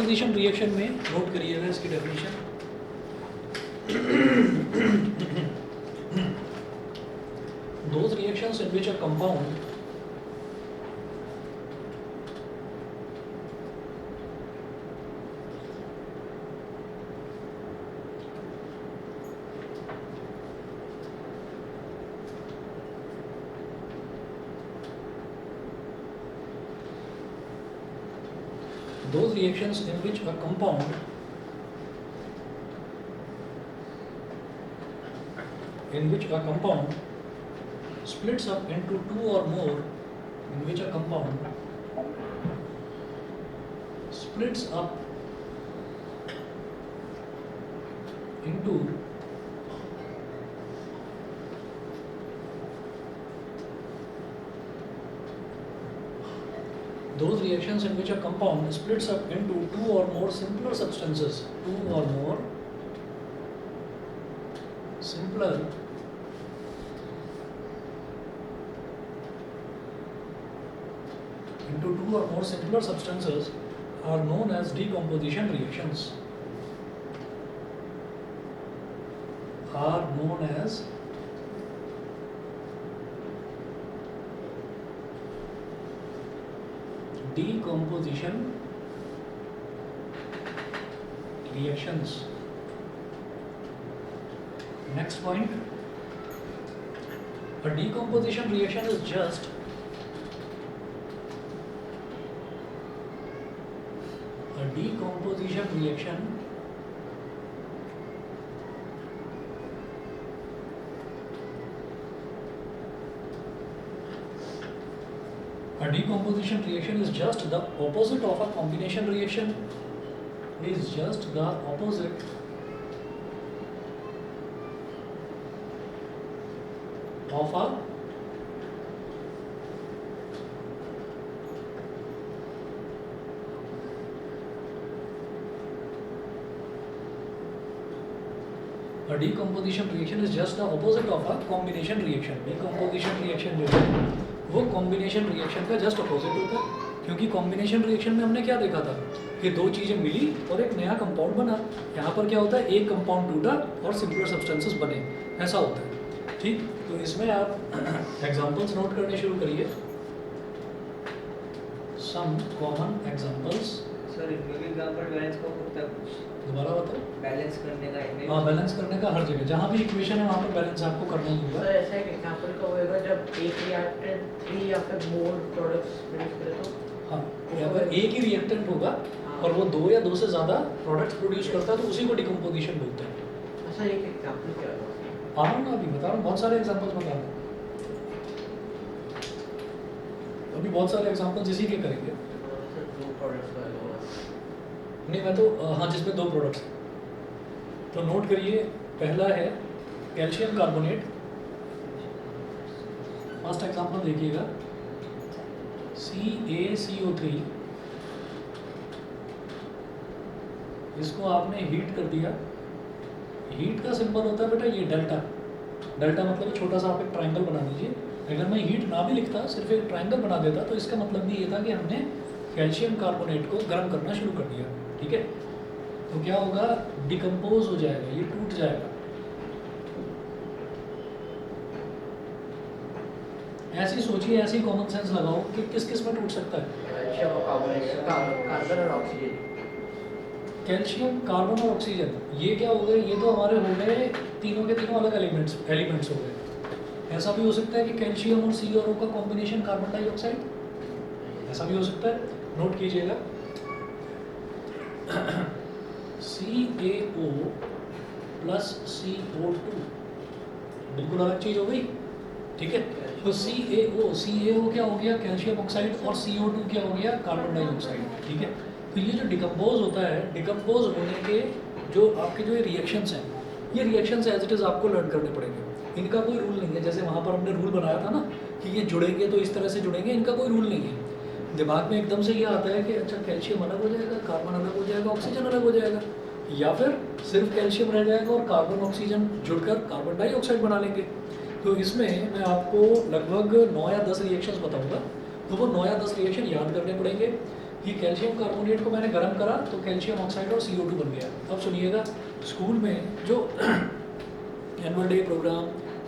Decomposition reaction में note करिएगा इसकी definition. Those reactions in which a compound those reactions in which a compound splits up into two or more, in which a compound splits up into those reactions in which a compound splits up into two or more simpler substances, simpler substances are known as decomposition reactions. Decomposition reactions. Next point, a decomposition reaction is just a decomposition reaction is just the opposite of a combination reaction. Is just the opposite of a decomposition reaction is just the opposite of a combination reaction. Decomposition reaction जो है वो combination reaction का just opposite होता है, क्योंकि combination reaction में हमने क्या देखा था कि दो चीज़ें मिली और एक नया कंपाउंड बना। यहाँ पर क्या होता है, एक कंपाउंड टूटा और सिंपलर सब्सटेंसेस बने, ऐसा होता है। ठीक, तो इसमें आप एग्जांपल्स नोट करने शुरू करिए। Some common examples. Sir example balance का होता है कुछ, दोबारा बताओ। बैलेंस करने का। हाँ, बैलेंस करने का हर जगह जहाँ भी इक्वेशन है वहाँ पर बैलेंस आपको करना ही होगा। सर ऐसा एक एग्जांपल का होएगा जब एक रिएक्टेंट 3 या फिर मोर प्रोडक्ट्स प्रोड्यूस करे तो। हाँ, अगर एक ही रिएक्टेंट होगा और वो 2 या 2 से ज़्यादा प्रोडक्ट्स प्रोड्यूस करता है तो उसी को डिकम्पोजिशन बोलते हैं। अच्छा, एक एग्जांपल क्या है? हाँ ना, अभी बता रहा हूँ, बहुत सारे एग्जांपल्स बता रहा हूँ, अभी बहुत सारे एग्जांपल्स इसी के करेंगे। सर 2 प्रोडक्ट्स का होगा नहीं, मैं तो हाँ, जिसमें 2 प्रोडक्ट्स हैं तो नोट करिए। पहला है कैल्शियम कार्बोनेट। फर्स्ट एग्जांपल देखिएगा, CaCO3। इसको आपने हीट कर दिया। हीट का सिंबल होता है बेटा ये डेल्टा। डेल्टा मतलब छोटा सा आप एक ट्रायंगल बना दीजिए। अगर मैं हीट ना भी लिखता, सिर्फ एक ट्रायंगल बना देता, तो इसका मतलब भी ये था कि हमने कैल्शियम कार्बोनेट को गर्म करना शुरू कर दिया। ठीक है, तो क्या होगा, डिकम्पोज हो जाएगा, ये टूट जाएगा। ऐसी सोचिए, ऐसी कॉमन सेंस लगाओ कि किस किस में टूट सकता है। कैल्शियम और कार्बन और ऑक्सीजन। कैल्शियम, कार्बन और ऑक्सीजन, ये क्या हो गए, ये तो हमारे हो गए तीनों के तीनों अलग एलिमेंट्स हो गए। ऐसा भी हो सकता है कि कैल्शियम और C और O का कॉम्बिनेशन कार्बन डाइऑक्साइड, ऐसा भी हो सकता है। नोट कीजिएगा, CaO प्लस CO2 बिल्कुल अलग चीज़ हो गई। ठीक है, तो CaO क्या हो गया, कैल्शियम ऑक्साइड, और CO2 क्या हो गया, कार्बन डाइऑक्साइड। ठीक है, तो ये जो डिकम्पोज होता है, डिकम्पोज होने के जो आपके जो ये रिएक्शंस हैं, ये रिएक्शंस एज इट इज़ आपको लर्न करने पड़ेंगे। इनका कोई रूल नहीं है, जैसे वहाँ पर हमने रूल बनाया था ना कि ये जुड़ेंगे तो इस तरह से जुड़ेंगे, इनका कोई रूल नहीं है। दिमाग में एकदम से ये आता है कि अच्छा कैल्शियम अलग हो जाएगा, कार्बन अलग हो जाएगा, ऑक्सीजन अलग हो जाएगा, या फिर सिर्फ कैल्शियम रह जाएगा और कार्बन ऑक्सीजन जुड़कर कार्बन डाइऑक्साइड बना लेंगे। तो इसमें मैं आपको लगभग 9 या 10 रिएक्शंस बताऊंगा, तो वो 9 या 10 रिएक्शन याद करने पड़ेंगे। कि कैल्शियम कार्बोनेट को मैंने गर्म करा तो कैल्शियम ऑक्साइड और CO2 बन गया। अब सुनिएगा, स्कूल में जो एनुअल डे प्रोग्राम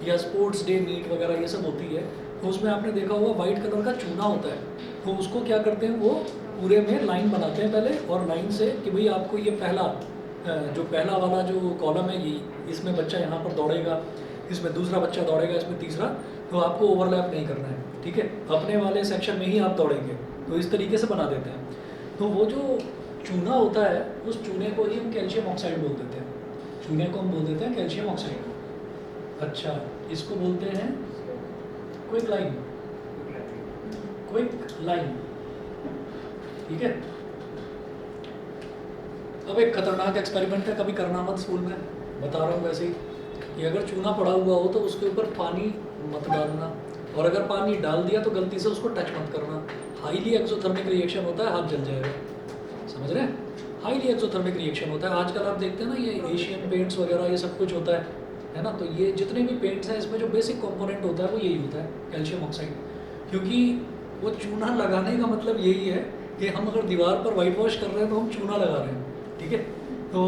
या स्पोर्ट्स डे मीट वगैरह ये सब होती है, तो उसमें आपने देखा होगा वाइट कलर का चूना होता है, तो उसको क्या करते हैं, वो पूरे में लाइन बनाते हैं पहले, और लाइन से कि भाई आपको ये पहला वाला जो कॉलम है ये, इसमें बच्चा यहाँ पर दौड़ेगा, इसमें दूसरा बच्चा दौड़ेगा, इसमें तीसरा, तो आपको ओवरलैप नहीं करना है, ठीक है, अपने वाले सेक्शन में ही आप दौड़ेंगे, तो इस तरीके से बना देते हैं। तो वो जो चूना होता है, उस चूने को ही हम कैल्शियम ऑक्साइड बोल देते हैं, चूने को हम बोल देते हैं कैल्शियम ऑक्साइड। अच्छा, इसको बोलते हैं क्विक लाइन, ठीक है। अब एक खतरनाक एक्सपेरिमेंट है, कभी करना मत स्कूल में, बता रहा हूँ वैसे ही, कि अगर चूना पड़ा हुआ हो तो उसके ऊपर पानी मत डालना, और अगर पानी डाल दिया तो गलती से उसको टच मत करना। हाईली एक्सोथर्मिक रिएक्शन होता है, हाथ जल जाएगा, समझ रहे हैं, हाईली एक्सोथर्मिक रिएक्शन होता है। आजकल आप देखते हैं ना, ये एशियन पेंट्स वगैरह ये सब कुछ होता है ना, तो ये जितने भी पेंट्स हैं इसमें जो बेसिक कंपोनेंट होता है वो यही होता है, कैल्शियम ऑक्साइड। क्योंकि वो चूना लगाने का मतलब यही है कि हम अगर दीवार पर वाइट वॉश कर रहे हैं तो हम चूना लगा रहे हैं, ठीक है। तो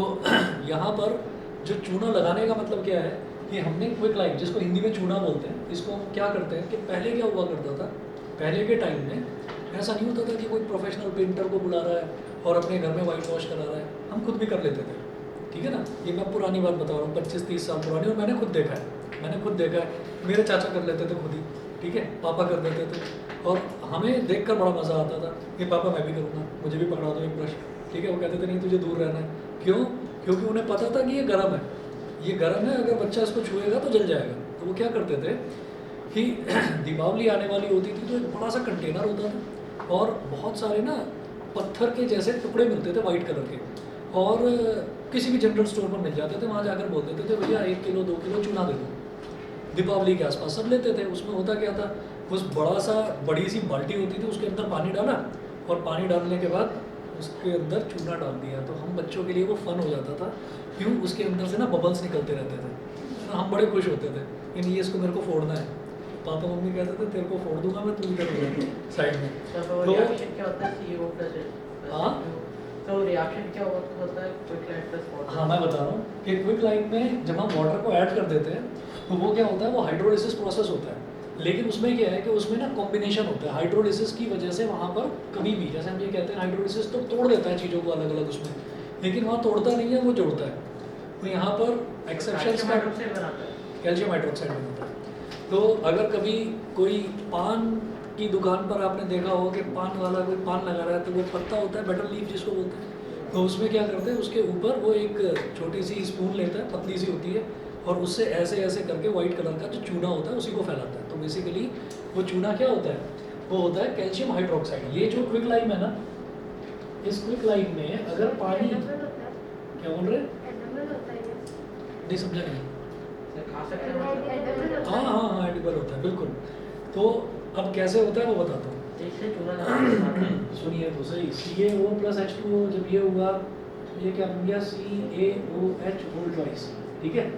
यहाँ पर जो चूना लगाने का मतलब क्या है कि हमने क्विक लाइन, जिसको हिंदी में चूना बोलते हैं, इसको हम क्या करते हैं कि पहले क्या हुआ करता था, पहले के टाइम में ऐसा नहीं होता था कि कोई प्रोफेशनल पेंटर को बुला रहा है और अपने घर में वाइट वॉश करा रहा है, हम खुद भी कर लेते थे, ठीक है ना। ये मैं पुरानी बात बता रहा हूँ, 25-30 साल पुरानी, और मैंने खुद देखा है, मेरे चाचा कर लेते थे खुद ही, ठीक है, पापा कर देते थे, और हमें देखकर बड़ा मज़ा आता था कि पापा मैं भी करूँगा, मुझे भी पकड़ा दो एक ब्रश, ठीक है। वो कहते थे नहीं तुझे दूर रहना है, क्यों? क्योंकि उन्हें पता था कि ये गर्म है, अगर बच्चा इसको छुएगा तो जल जाएगा। तो वो क्या करते थे कि दीपावली आने वाली होती थी तो एक बड़ा सा कंटेनर होता था, और बहुत सारे ना पत्थर के जैसे टुकड़े मिलते थे वाइट कलर के, और किसी भी जनरल स्टोर पर मिल जाते थे, वहाँ जाकर बोल देते थे भैया 1 किलो 2 किलो चूना दे दो। दीपावली के आसपास सब लेते थे। उसमें होता क्या था, उस बड़ी सी बाल्टी होती थी, उसके अंदर पानी डाला, और पानी डालने के बाद उसके अंदर चूना डाल दिया, तो हम बच्चों के लिए वो फन हो जाता था। क्यों? उसके अंदर से ना बबल्स निकलते रहते थे, हम बड़े खुश होते थे कि नहीं इसको मेरे को फोड़ना है। पापा मम्मी कहते थे तेरे को फोड़ दूंगा मैं, तू इधर हो जा साइड में। तो रिएक्शन क्या होता है CO प्लस? हाँ, तो रिएक्शन क्या होता है क्विक लाइन प्लस वाटर? हाँ मैं बता रहा हूँ कि क्विक लाइन में जब हम वाटर को ऐड कर देते हैं तो वो क्या होता है, वो हाइड्रोलिसिस प्रोसेस होता है। लेकिन उसमें क्या है कि उसमें ना कॉम्बिनेशन होता है हाइड्रोलिसिस की वजह से। वहाँ पर कभी भी, जैसे हम ये कहते हैं हाइड्रोलिसिस तो तोड़ देता है चीज़ों को अलग अलग उसमें, लेकिन वहाँ तोड़ता नहीं है, वो जोड़ता है। तो यहाँ पर एक्सेप्शंस का कैल्शियम हाइड्रोक्साइड बनता है। तो अगर कभी कोई पान की दुकान पर आपने देखा हो कि पान वाला कोई पान लगा रहा है, तो वो पत्ता होता है बटर लीफ जिसको बोलते हैं, तो उसमें क्या करते हैं, उसके ऊपर वो एक छोटी सी स्पून लेता है, पतली सी होती है, और उससे ऐसे ऐसे करके वाइट कलर का जो चूना होता है उसी को फैलाता है। तो बेसिकली वो चूना क्या होता है, वो होता है कैल्शियम हाइड्रोक्साइड। ये जो क्विक लाइम है ना, इस क्विक लाइम में अगर पानी, क्या बोल रहे हैं, नहीं समझा नहीं। खा सकते हैं? हाँ हाँ हाँ एडिबल होता है बिल्कुल। तो अब कैसे होता है वो बताता हूँ, इससे चूना लगाते सुनिए तो सही। CaO प्लस H2O जब ये हुआ, ये क्या बन गया, CaOH होल ट्वाइस, ठीक है।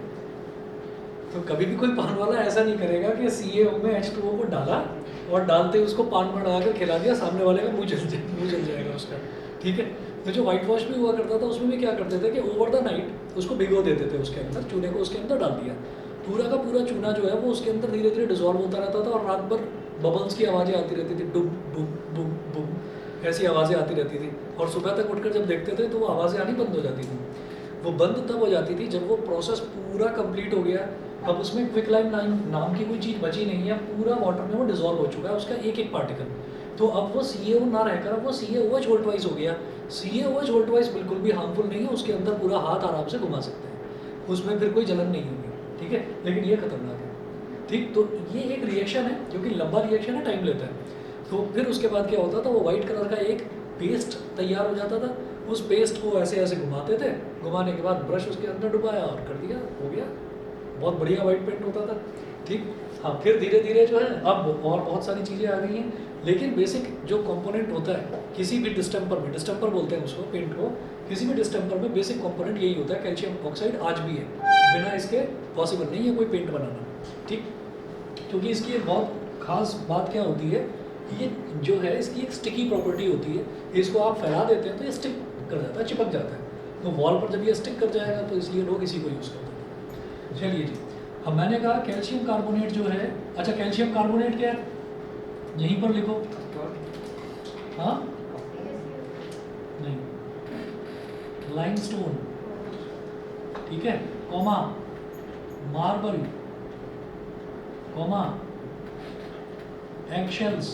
तो कभी भी कोई पान वाला ऐसा नहीं करेगा कि CaO में H2O को डाला और डालते उसको पान में डालकर खिला दिया, सामने वाले का मुंह जल जाएगा उसका, ठीक है। तो जो वाइट वॉश भी हुआ करता था उसमें भी क्या करते थे कि ओवर द नाइट उसको भिगो देते थे उसके अंदर, चूने को उसके अंदर डाल दिया, पूरा का पूरा चूना जो है वो उसके अंदर धीरे धीरे डिजॉल्व होता रहता था, और रात भर बबल्स की आवाज़ें आती रहती थी, डुम बुम बुम बुम, ऐसी आवाज़ें आती रहती थी। और सुबह तक उठकर जब देखते थे तो वो आवाज़ें आनी बंद हो जाती थी। वो बंद तब हो जाती थी जब वो प्रोसेस पूरा कंप्लीट हो गया। अब उसमें क्विक लाइम नाम की कोई चीज़ बची नहीं है, पूरा वाटर में वो डिजॉल्व हो चुका है उसका एक एक पार्टिकल। तो अब वो CaO ना रहकर अब वो CaOH होल ट्वाइस हो गया। CaOH होल ट्वाइस बिल्कुल भी हार्मफुल नहीं है, उसके अंदर पूरा हाथ आराम से घुमा सकते हैं, उसमें फिर कोई जलन नहीं होगी, ठीक है। लेकिन ये खतरनाक है, ठीक। तो ये एक रिएक्शन है जो कि लंबा रिएक्शन है, टाइम लेता है। तो फिर उसके बाद क्या होता था, वो वाइट कलर का एक पेस्ट तैयार हो जाता था। उस पेस्ट को ऐसे ऐसे घुमाते थे, घुमाने के बाद ब्रश उसके अंदर डुबाया और कर दिया, हो गया, बहुत बढ़िया वाइट पेंट होता था, ठीक। हाँ, फिर धीरे धीरे जो है अब और बहुत सारी चीज़ें आ गई हैं, लेकिन बेसिक जो कंपोनेंट होता है किसी भी डिस्टेम्पर में, डिस्टेम्पर बोलते हैं उसको पेंट को, किसी भी डिस्टेम्पर में बेसिक कंपोनेंट यही होता है, कैल्शियम ऑक्साइड आज भी है। बिना इसके पॉसिबल नहीं है कोई पेंट बनाना, ठीक। क्योंकि इसकी एक बहुत खास बात क्या होती है ये जो है इसकी एक स्टिकी प्रॉपर्टी होती है, इसको आप फैला देते हैं तो ये स्टिक कर जाता है, चिपक जाता है। तो वॉल पर जब ये स्टिक कर जाएगा तो इसलिए लोग इसी को यूज़ करते हैं। चलिए जी, अब मैंने कहा कैल्शियम कार्बोनेट जो है, अच्छा कैल्शियम कार्बोनेट क्या है यहीं पर लिखो। हाँ नहीं, लाइमस्टोन, ठीक है, comma marble, comma eggshells,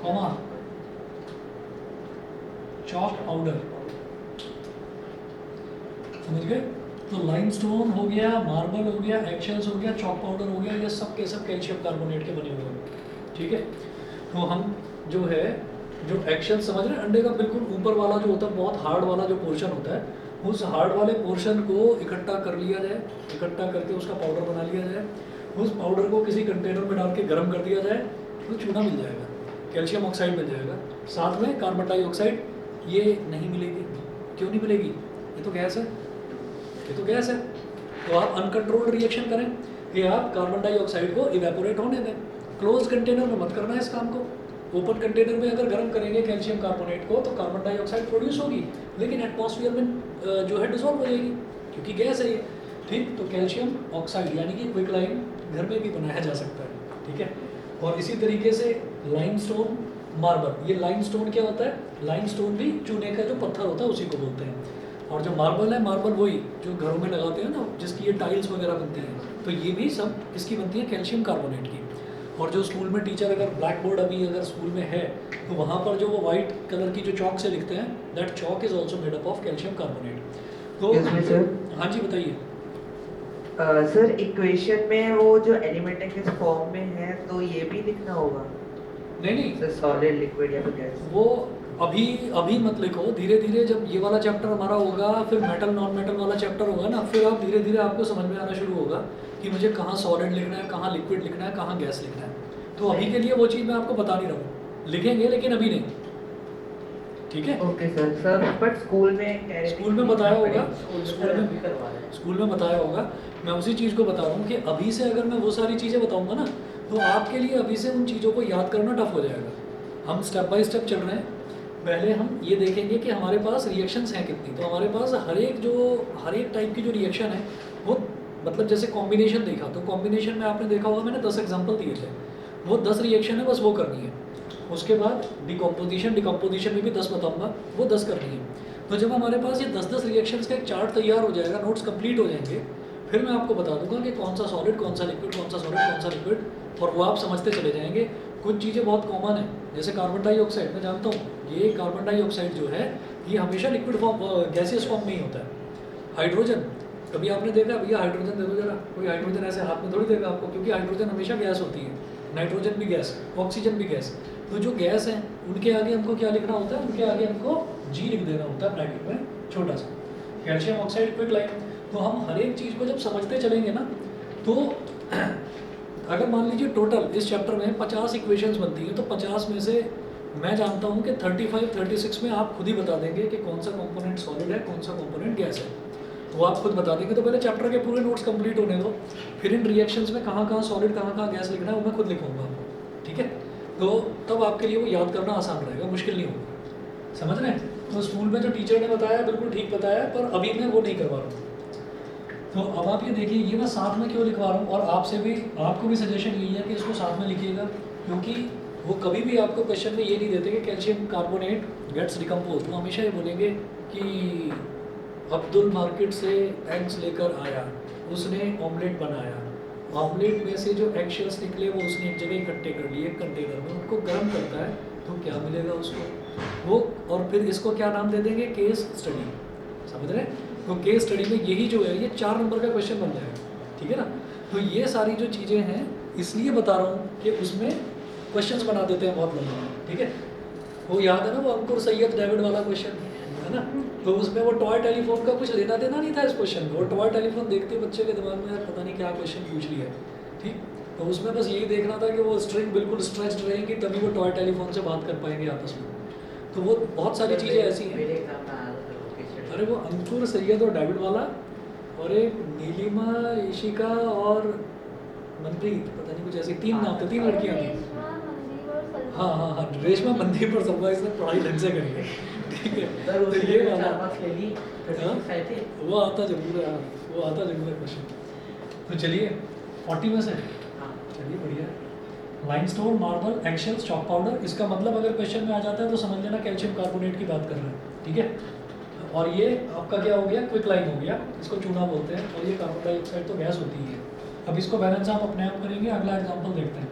comma chalk powder. समझ गए? तो लाइमस्टोन हो गया, मार्बल हो गया, एगशेल्स हो गया, चॉक पाउडर हो गया, ये सब के सब कैल्शियम कार्बोनेट के बने हुए हैं। ठीक है, तो हम जो है जो एगशेल्स समझ रहे हैं, अंडे का बिल्कुल ऊपर वाला जो होता है, बहुत हार्ड वाला जो पोर्शन होता है, उस हार्ड वाले पोर्शन को इकट्ठा कर लिया जाए, इकट्ठा करके उसका पाउडर बना लिया जाए, उस पाउडर को किसी कंटेनर में डाल के गर्म कर दिया जाए तो चूना मिल जाएगा, कैल्शियम ऑक्साइड मिल जाएगा। साथ में कार्बन डाइऑक्साइड ये नहीं मिलेगी। क्यों नहीं मिलेगी? ये तो गैस है, ये तो गैस है। तो आप अनकंट्रोल्ड रिएक्शन करें कि आप कार्बन डाइऑक्साइड को इवेपोरेट होने दें। क्लोज कंटेनर में मत करना है इस काम को। ओपन कंटेनर में अगर गर्म करेंगे कैल्शियम कार्बोनेट को तो कार्बन डाइऑक्साइड प्रोड्यूस होगी, लेकिन एटमॉस्फेयर में जो है डिसॉल्व हो जाएगी क्योंकि गैस है ये। ठीक, तो कैल्शियम ऑक्साइड यानी कि क्विकलाइन घर में भी बनाया जा सकता है। ठीक है, और इसी तरीके से लाइमस्टोन, मार्बल। ये लाइमस्टोन क्या होता है? लाइमस्टोन भी चूने का जो पत्थर होता है उसी को बोलते हैं। और जो मार्बल है, मार्बल वही जो घरों में लगाते हैं ना, जिसकी ये टाइल्स वगैरह बनती हैं, तो ये भी सब किसकी बनती है? कैल्शियम कार्बोनेट की। और जो स्कूल में टीचर अगर ब्लैक बोर्ड अभी अगर स्कूल में है तो वहाँ पर जो वो वाइट कलर की जो चौक से लिखते हैं, that Chowk is also made up of calcium carbonate. तो हाँ जी बताइए। सर इक्वेशन में वो जो एलिमेंट है किस फॉर्म में है, तो ये भी लिखना होगा? नहीं सर सॉलिड, लिक्विड या फिर गैस? वो अभी मत लिखो, धीरे धीरे जब ये वाला चैप्टर हमारा होगा, फिर मेटल नॉन मेटल वाला चैप्टर होगा ना, फिर आप धीरे धीरे आपको समझ में आना शुरू होगा कि मुझे कहाँ सॉलिड लिखना है, कहाँ लिक्विड लिखना है, कहाँ गैस लिखना है। तो अभी के लिए वो चीज़ मैं आपको बता नहीं रहा हूँ, लिखेंगे लेकिन अभी नहीं। ठीक है, okay sir. Sir but school में स्कूल में बताया होगा, स्कूल स्कूल में बताया होगा। मैं उसी चीज़ को बता रहा हूँ कि अभी से अगर मैं वो सारी चीज़ें बताऊँगा ना, तो आपके लिए अभी से उन चीज़ों को याद करना टफ हो जाएगा। हम स्टेप बाय स्टेप चल रहे हैं। पहले हम ये देखेंगे कि हमारे पास रिएक्शंस हैं कितनी। तो हमारे पास हर एक टाइप की जो रिएक्शन है वो, मतलब जैसे कॉम्बिनेशन देखा, तो कॉम्बिनेशन में आपने देखा होगा मैंने 10 एग्जांपल दिए थे, वो 10 रिएक्शन है, बस वो करनी है। उसके बाद डिकम्पोजिशन में भी 10 बताऊंगा, वो 10 करनी है। तो जब हमारे पास ये 10-10 रिएक्शंस का एक चार्ट तैयार हो जाएगा, नोट्स कंप्लीट हो जाएंगे, फिर मैं आपको बता दूंगा कि कौन सा सॉलिड, कौन सा लिक्विड, कौन सा सॉलिड, कौन सा लिक्विड, और वो आप समझते चले जाएंगे। कुछ चीज़ें बहुत कॉमन है, जैसे कार्बन डाइऑक्साइड, मैं जानता हूँ ये कार्बन डाइऑक्साइड जो है ये हमेशा लिक्विड फॉर्म, गैसियस फॉर्म में ही होता है। हाइड्रोजन, कभी आपने देखा भैया हाइड्रोजन दे दो जरा, कोई हाइड्रोजन ऐसे हाथ में थोड़ी देगा आपको, क्योंकि हाइड्रोजन हमेशा गैस होती है, नाइट्रोजन भी गैस, ऑक्सीजन भी गैस। तो जो गैस हैं उनके आगे हमको क्या लिखना होता है? उनके आगे हमको जी लिख देना होता है ब्रैकेट में छोटा सा, कैल्शियम ऑक्साइड क्विकलाइन। तो हम हर एक चीज़ को जब समझते चलेंगे ना, तो अगर मान लीजिए टोटल इस चैप्टर में 50 इक्वेशंस बनती हैं, तो 50 में से मैं जानता हूँ कि 35-36 में आप खुद ही बता देंगे कि कौन सा कंपोनेंट सॉलिड है, कौन सा कंपोनेंट गैस है, वो आप खुद बता देंगे। तो पहले चैप्टर के पूरे नोट्स कंप्लीट होने दो, फिर इन रिएक्शंस में कहाँ कहाँ सॉलिड, कहाँ कहाँ गैस लिखना है वो मैं खुद लिखूँगा आपको। ठीक है, तो तब आपके लिए वो याद करना आसान रहेगा, मुश्किल नहीं होगा। समझ रहे हैं? तो स्कूल में जो टीचर ने बताया बिल्कुल ठीक बताया, पर अभी मैं वो नहीं करवा रहा हूँ। तो अब आप ये देखिए, ये मैं साथ में क्यों लिखवा रहा हूँ, और आपको भी सजेशन यही है कि इसको साथ में लिखिएगा, क्योंकि वो कभी भी आपको क्वेश्चन में ये नहीं देते कि कैल्शियम कार्बोनेट गेट्स डिकम्पोज। वो हमेशा ये बोलेंगे कि अब्दुल मार्केट से एग्स लेकर आया, उसने ऑमलेट बनाया, ऑमलेट में से जो एग शेल्स निकले वो उसने एक जगह इकट्ठे कर लिए एक कंटेनर में, उनको गर्म करता है तो क्या मिलेगा उसको वो, और फिर इसको क्या नाम दे देंगे? Case study. समझ रहे हैं? तो केस स्टडी में यही जो है ये 4 नंबर का क्वेश्चन बन जाएगा। ठीक है ना? तो ये सारी जो चीज़ें हैं इसलिए बता रहा हूँ कि उसमें क्वेश्चंस बना देते हैं बहुत लंबा। ठीक है, वो याद है ना वो अंकुर सैयद डेविड वाला क्वेश्चन है ना, तो उसमें वो टॉय टेलीफोन का कुछ लेना देना नहीं था इस क्वेश्चन में। वो टॉय टेलीफोन देखते बच्चे के दिमाग में पता नहीं क्या क्वेश्चन पूछ लिया। ठीक, तो उसमें बस यही देखना था कि वो स्ट्रिंग बिल्कुल स्ट्रेच्ड रहेंगी, तभी वो टॉय टेलीफोन से बात कर पाएंगे आपस में। तो वो बहुत सारी चीज़ें ऐसी हैं। अरे वो अंकुर सैयद और डेविड वाला, और एक नीलिमा, इशिका और मनप्रीत, पता नहीं कुछ ऐसे 3 नाम थे, 3 लड़कियाँ थी। हाँ हाँ हाँ, रेशमा मंदिर पर सबका इसने पढ़ाई ढंग से करी है, ठीक है। सर तो उसके ये लिए वाला 4 मार्क्स ले ली, 36 आए थे। वो आता जरूर है, हाँ, वो आता जरूर है क्वेश्चन। तो चलिए 40 में से हाँ चलिए बढ़िया है। Limestone, marble, eggshells, chalk powder, इसका मतलब अगर क्वेश्चन में आ जाता है तो समझ लेना कैल्शियम कार्बोनेट की बात कर रहे हैं, ठीक है। और ये आपका क्या हो गया, क्विक लाइम हो गया, इसको चूना बोलते हैं। और ये कार्बन डाइऑक्साइड तो गैस होती है। अब इसको बैलेंस आप अपने आप करेंगे। अगला एग्जाम्पल देखते हैं।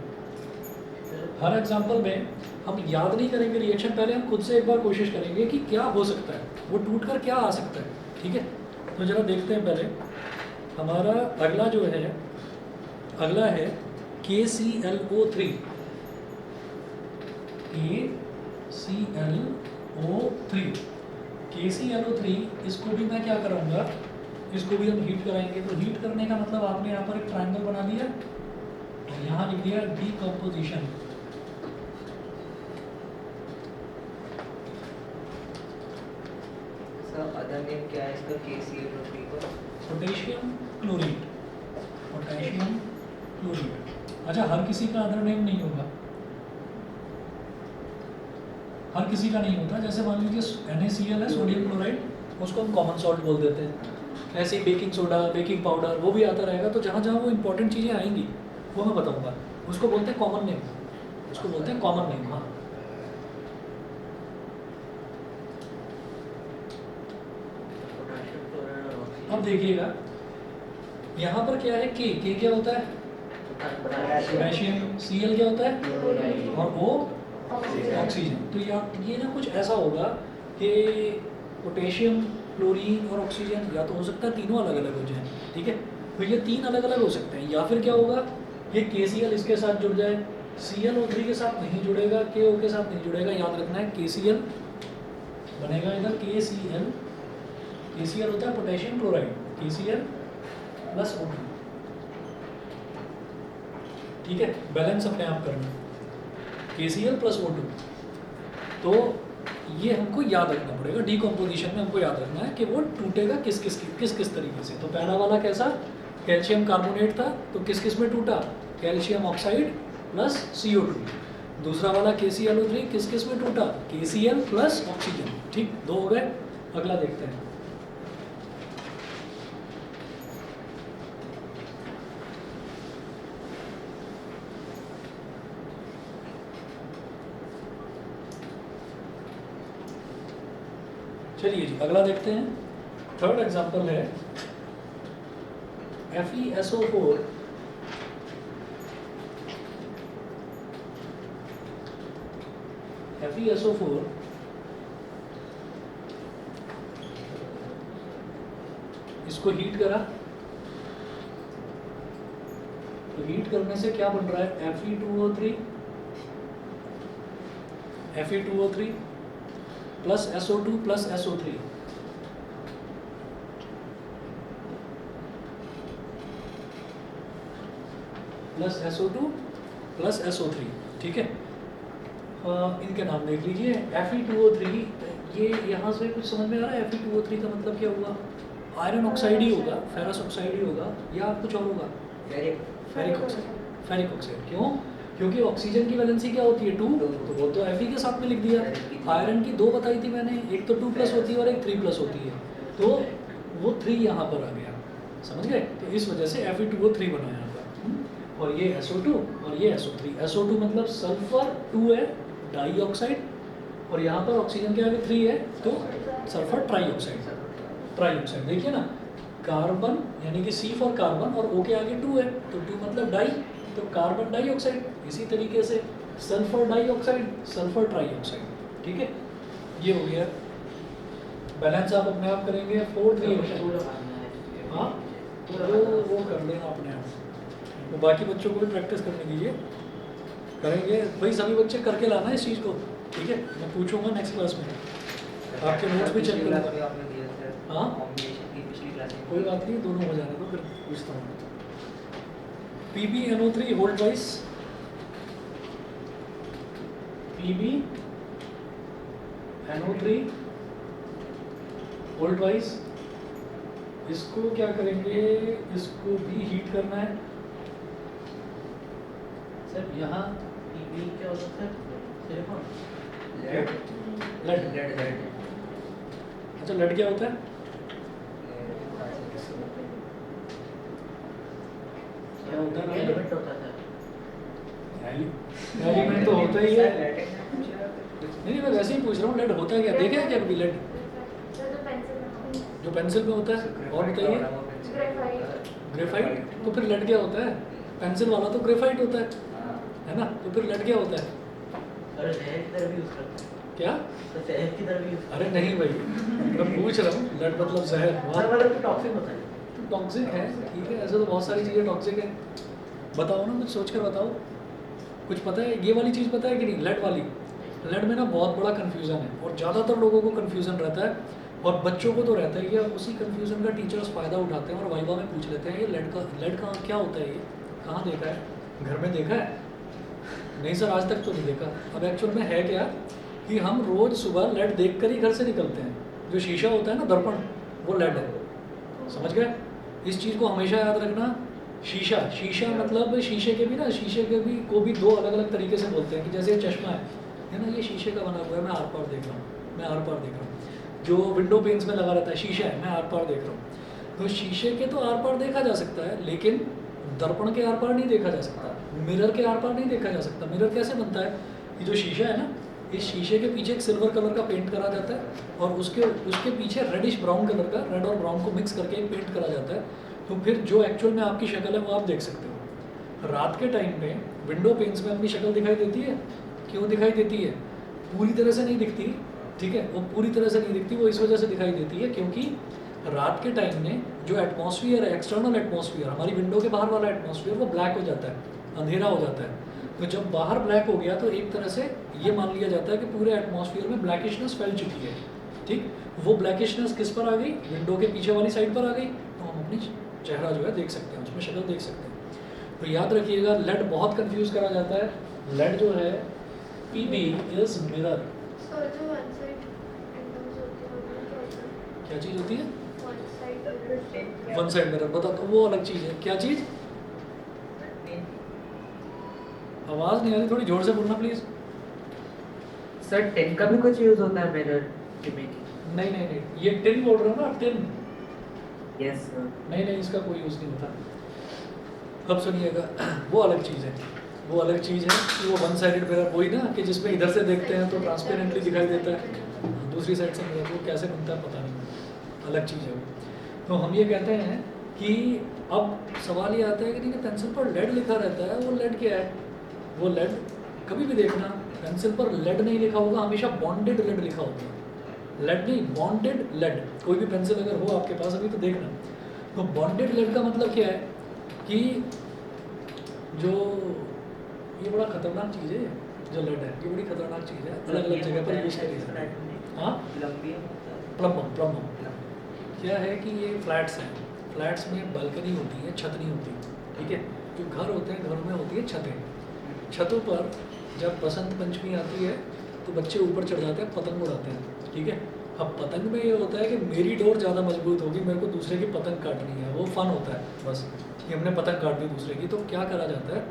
हर एग्जाम्पल में हम याद नहीं करेंगे रिएक्शन, पहले हम खुद से एक बार कोशिश करेंगे कि क्या हो सकता है, वो टूट कर क्या आ सकता है, ठीक है। तो जरा देखते हैं पहले हमारा अगला जो है, अगला है KClO3। KClO3, इसको भी मैं क्या कराऊंगा, इसको भी हम हीट कराएंगे। तो हीट करने का मतलब आपने यहाँ पर एक ट्रायंगल बना दिया और यहाँ लिख दिया डीकम्पोजिशन। सर अदर नेम क्या है इसका KClO3 का? Potassium chloride, potassium chloride. अच्छा, हर किसी का अदर नेम नहीं होगा, हर किसी का नहीं होता। जैसे मान लीजिए NaCl है, सोडियम क्लोराइड, उसको हम कॉमन सॉल्ट बोल देते हैं। ऐसे ही बेकिंग सोडा, बेकिंग पाउडर, वो भी आता रहेगा। तो जहाँ जहाँ वो इंपॉर्टेंट चीज़ें आएंगी वो मैं बताऊंगा, उसको बोलते हैं कॉमन नेम, उसको बोलते हैं कॉमन नेम। हाँ, पोटेशियम क्लोराइड और ऑक्सीजन। अब देखिएगा यहाँ पर क्या है, के क्या होता है, पोटेशियम, Cl क्या होता है, और O ऑक्सीजन। तो ये ना कुछ ऐसा होगा कि पोटेशियम, क्लोरीन और ऑक्सीजन या तो हो सकता है तीनों अलग अलग हो जाए, ठीक है। तो ये 3 अलग अलग हो सकते हैं। या फिर क्या होगा, ये KCl इसके साथ जुड़ जाए, ClO3 के साथ नहीं जुड़ेगा, KO के साथ नहीं जुड़ेगा। याद रखना है KCl बनेगा इधर, KCl होता है potassium chloride, KCl plus O2, ठीक है। बैलेंस अपने आप करना, KCl प्लस O2। तो ये हमको याद रखना पड़ेगा, डीकम्पोजिशन में हमको याद रखना है कि वो टूटेगा किस किस तरीके से। तो पहला वाला कैसा, कैल्शियम कार्बोनेट था, तो किस किस में टूटा, कैल्शियम ऑक्साइड प्लस CO2। दूसरा वाला KClO3 किस किस में टूटा, KCl प्लस ऑक्सीजन, ठीक। 2 हो गए। अगला देखते हैं। चलिए जी, अगला देखते हैं। थर्ड एग्जांपल है FeSO4। FeSO4 इसको हीट करा, तो हीट करने से क्या बन रहा है, Fe2O3 plus SO2 plus SO3। Plus SO2 plus SO3, ठीक है। इनके नाम देख लीजिए। Fe2O3, ये यहाँ से कुछ समझ में आ रहा है, Fe2O3 का मतलब क्या हुआ, आयरन ऑक्साइड ही होगा, फेरस ऑक्साइड ही होगा, या कुछ और होगा, फेरिक ऑक्साइड। क्यों, क्योंकि ऑक्सीजन की वैलेंसी क्या होती है 2, तो वो तो Fe के साथ में लिख दिया। आयरन की 2 बताई थी मैंने, एक तो 2 प्लस होती है और एक 3 प्लस होती है, तो वो 3 यहाँ पर आ गया, समझ गए। तो इस वजह से Fe2O3 बना यहाँ पर। और ये SO2 और ये SO3। SO2 मतलब सल्फर 2 है, डाई ऑक्साइड, और यहाँ पर ऑक्सीजन के आगे 3 है, तो सल्फर ट्राई ऑक्साइड। देखिए ना, कार्बन यानी कि C फॉर कार्बन और O के आगे 2 है, तो 2 मतलब डाई, तो कार्बन डाइऑक्साइड। इसी तरीके से सल्फर डाइऑक्साइड, सल्फर ट्राइऑक्साइड, ठीक है। ये हो गया। बैलेंस आप अपने आप करेंगे, 4th रिएक्शन। हाँ, वो कर लेना अपने आप। तो बाकी बच्चों को भी प्रैक्टिस करने दीजिए, करेंगे भाई, सभी बच्चे करके लाना इस चीज़ को, ठीक है। मैं पूछूंगा नेक्स्ट क्लास में, आपके नोट्स भी चेक करूँगा। हाँ, कोई बात नहीं, दोनों हो जाने दो, फिर पूछता हूँ। PbNO3 hold wise, PbNO3 hold wise, इसको क्या करेंगे, इसको भी हीट करना है। सर यहाँ PB क्या होता है? Silicon lead lead lead lead lead अच्छा लेड क्या होता है? क्या होता है? एलिमेंट होता था एलिमेंट तो होता ही है। नहीं मैं वैसे ही पूछ रहा हूँ लेड होता है क्या? देखा है क्या कभी लेड? जो पेंसिल में होता है। और बताइए ग्रेफाइट। तो फिर लेड क्या होता है? पेंसिल वाला तो ग्रेफाइट होता है ना? तो फिर लेड क्या होता है? अरे जहर की तरह भी यूज करते हैं क्या? तो जहर की तरह भी यूज अरे नहीं भाई मैं पूछ रहा हूँ लेड मतलब जहर। हर मतलब टॉक्सिक होता है टॉक्सिक है ठीक है, ऐसे तो बहुत सारी चीज़ें टॉक्सिक है। बताओ ना कुछ सोच कर बताओ, कुछ पता है? ये वाली चीज़ पता है कि नहीं? लेड वाली। लेड में ना बहुत बड़ा कन्फ्यूज़न है और ज़्यादातर लोगों को कन्फ्यूज़न रहता है और बच्चों को तो रहता ही है। उसी कन्फ्यूज़न का टीचर्स फ़ायदा उठाते हैं और वाइवा में पूछ लेते हैं ये लेड का क्या होता है, ये कहाँ देखा है? घर में देखा है? नहीं सर आज तक तो नहीं देखा। अब एक्चुअल में है क्या कि हम रोज़ सुबह लेड देख कर ही घर से निकलते हैं। जो शीशा होता है ना दर्पण, वो लेड है। समझ गए? इस चीज़ को हमेशा याद रखना। शीशा, शीशा मतलब शीशे के भी ना, शीशे के भी को भी दो अलग अलग तरीके से बोलते हैं कि जैसे ये चश्मा है ना, ये शीशे का बना हुआ है, मैं आर पार देख रहा हूँ, मैं आर पार देख रहा हूँ। जो विंडो पेन्स में लगा रहता है शीशा है, मैं आर पार देख रहा हूँ। तो शीशे के तो आर पार देखा जा सकता है, लेकिन दर्पण के आर पार नहीं देखा जा सकता, मिरर के आर पार नहीं देखा जा सकता। मिरर कैसे बनता है? ये जो शीशा है ना, इस शीशे के पीछे एक सिल्वर कलर का पेंट करा जाता है और उसके पीछे रेडिश ब्राउन कलर का, रेड और ब्राउन को मिक्स करके एक पेंट करा जाता है। तो फिर जो एक्चुअल में आपकी शक्ल है वो आप देख सकते हो। रात के टाइम पे विंडो पेन्स में अपनी शक्ल दिखाई देती है। क्यों दिखाई देती है? पूरी तरह से नहीं दिखती, ठीक है, वो पूरी तरह से नहीं दिखती, वो इस वजह से दिखाई देती है क्योंकि रात के टाइम में जो एटमॉस्फेयर है, एक्सटर्नल एटमॉस्फेयर, हमारी विंडो के बाहर वाला एटमॉस्फेयर, वो ब्लैक हो जाता है, अंधेरा हो जाता है। तो जब बाहर ब्लैक हो गया तो एक तरह से ये मान लिया जाता है कि पूरे एटमॉस्फेयर में ब्लैकिशनेस फैल चुकी है। ठीक, वो ब्लैकिशनेस किस पर आ गई? विंडो के पीछे वाली साइड पर आ गई। तो हम अपनी चेहरा जो है देख सकते हैं, उसमें शक्ल देख सकते हैं। तो याद रखिएगा लेड बहुत कंफ्यूज करा जाता है। लेड जो है पीबी इज मिरर। क्या चीज़ होती है? One side mirror. बता तो वो अलग चीज़ है। क्या चीज़? आवाज़ नहीं आ रही, थोड़ी जोर से बोलना प्लीज़। सर 10 का भी कुछ यूज होता है मिरर इमेज? नहीं नहीं नहीं, ये टिन बोल रहे हो ना, टिन। Yes sir. नहीं नहीं, इसका कोई यूज़ नहीं होता। अब सुनिएगा, वो अलग चीज़ है, वो अलग चीज़ है कि वो वन साइडेड मिरर वही ना कि जिसमें इधर से देखते हैं तो ट्रांसपेरेंटली दिखाई देता है, दूसरी साइड से मिरर वो कैसे बनता है पता नहीं, अलग चीज़ है वो। तो हम ये कहते हैं कि अब सवाल ये आता है कि नहीं, पेंसिल पर लेड लिखा रहता है, वो लेड क्या है? वो लेड कभी भी देखना पेंसिल पर लेड नहीं लिखा होगा, हमेशा बॉन्डेड लेड लिखा होगा। लेड नहीं, बॉन्डेड लेड। कोई भी पेंसिल अगर हो आपके पास अभी तो देखना। तो बॉन्डेड लेड का मतलब क्या है कि जो ये बड़ा खतरनाक चीज़ है, जो लेड है ये बड़ी खतरनाक चीज़ है, अलग अलग जगह पर यूज़ करी जाती है। हाँ, लंबी प्लम्बम। प्लम्बम क्या है कि ये फ्लैट्स हैं, फ्लैट्स में बालकनी होती है, छत नहीं होती, ठीक है। जो घर होते हैं घरों में होती है छतें। छतों पर जब बसंत पंचमी आती है तो बच्चे ऊपर चढ़ जाते हैं, पतंग उड़ाते हैं, ठीक है। अब पतंग में ये होता है कि मेरी डोर ज़्यादा मजबूत होगी, मेरे को दूसरे की पतंग काटनी है, वो फन होता है बस कि हमने पतंग काट दी दूसरे की। तो क्या करा जाता है,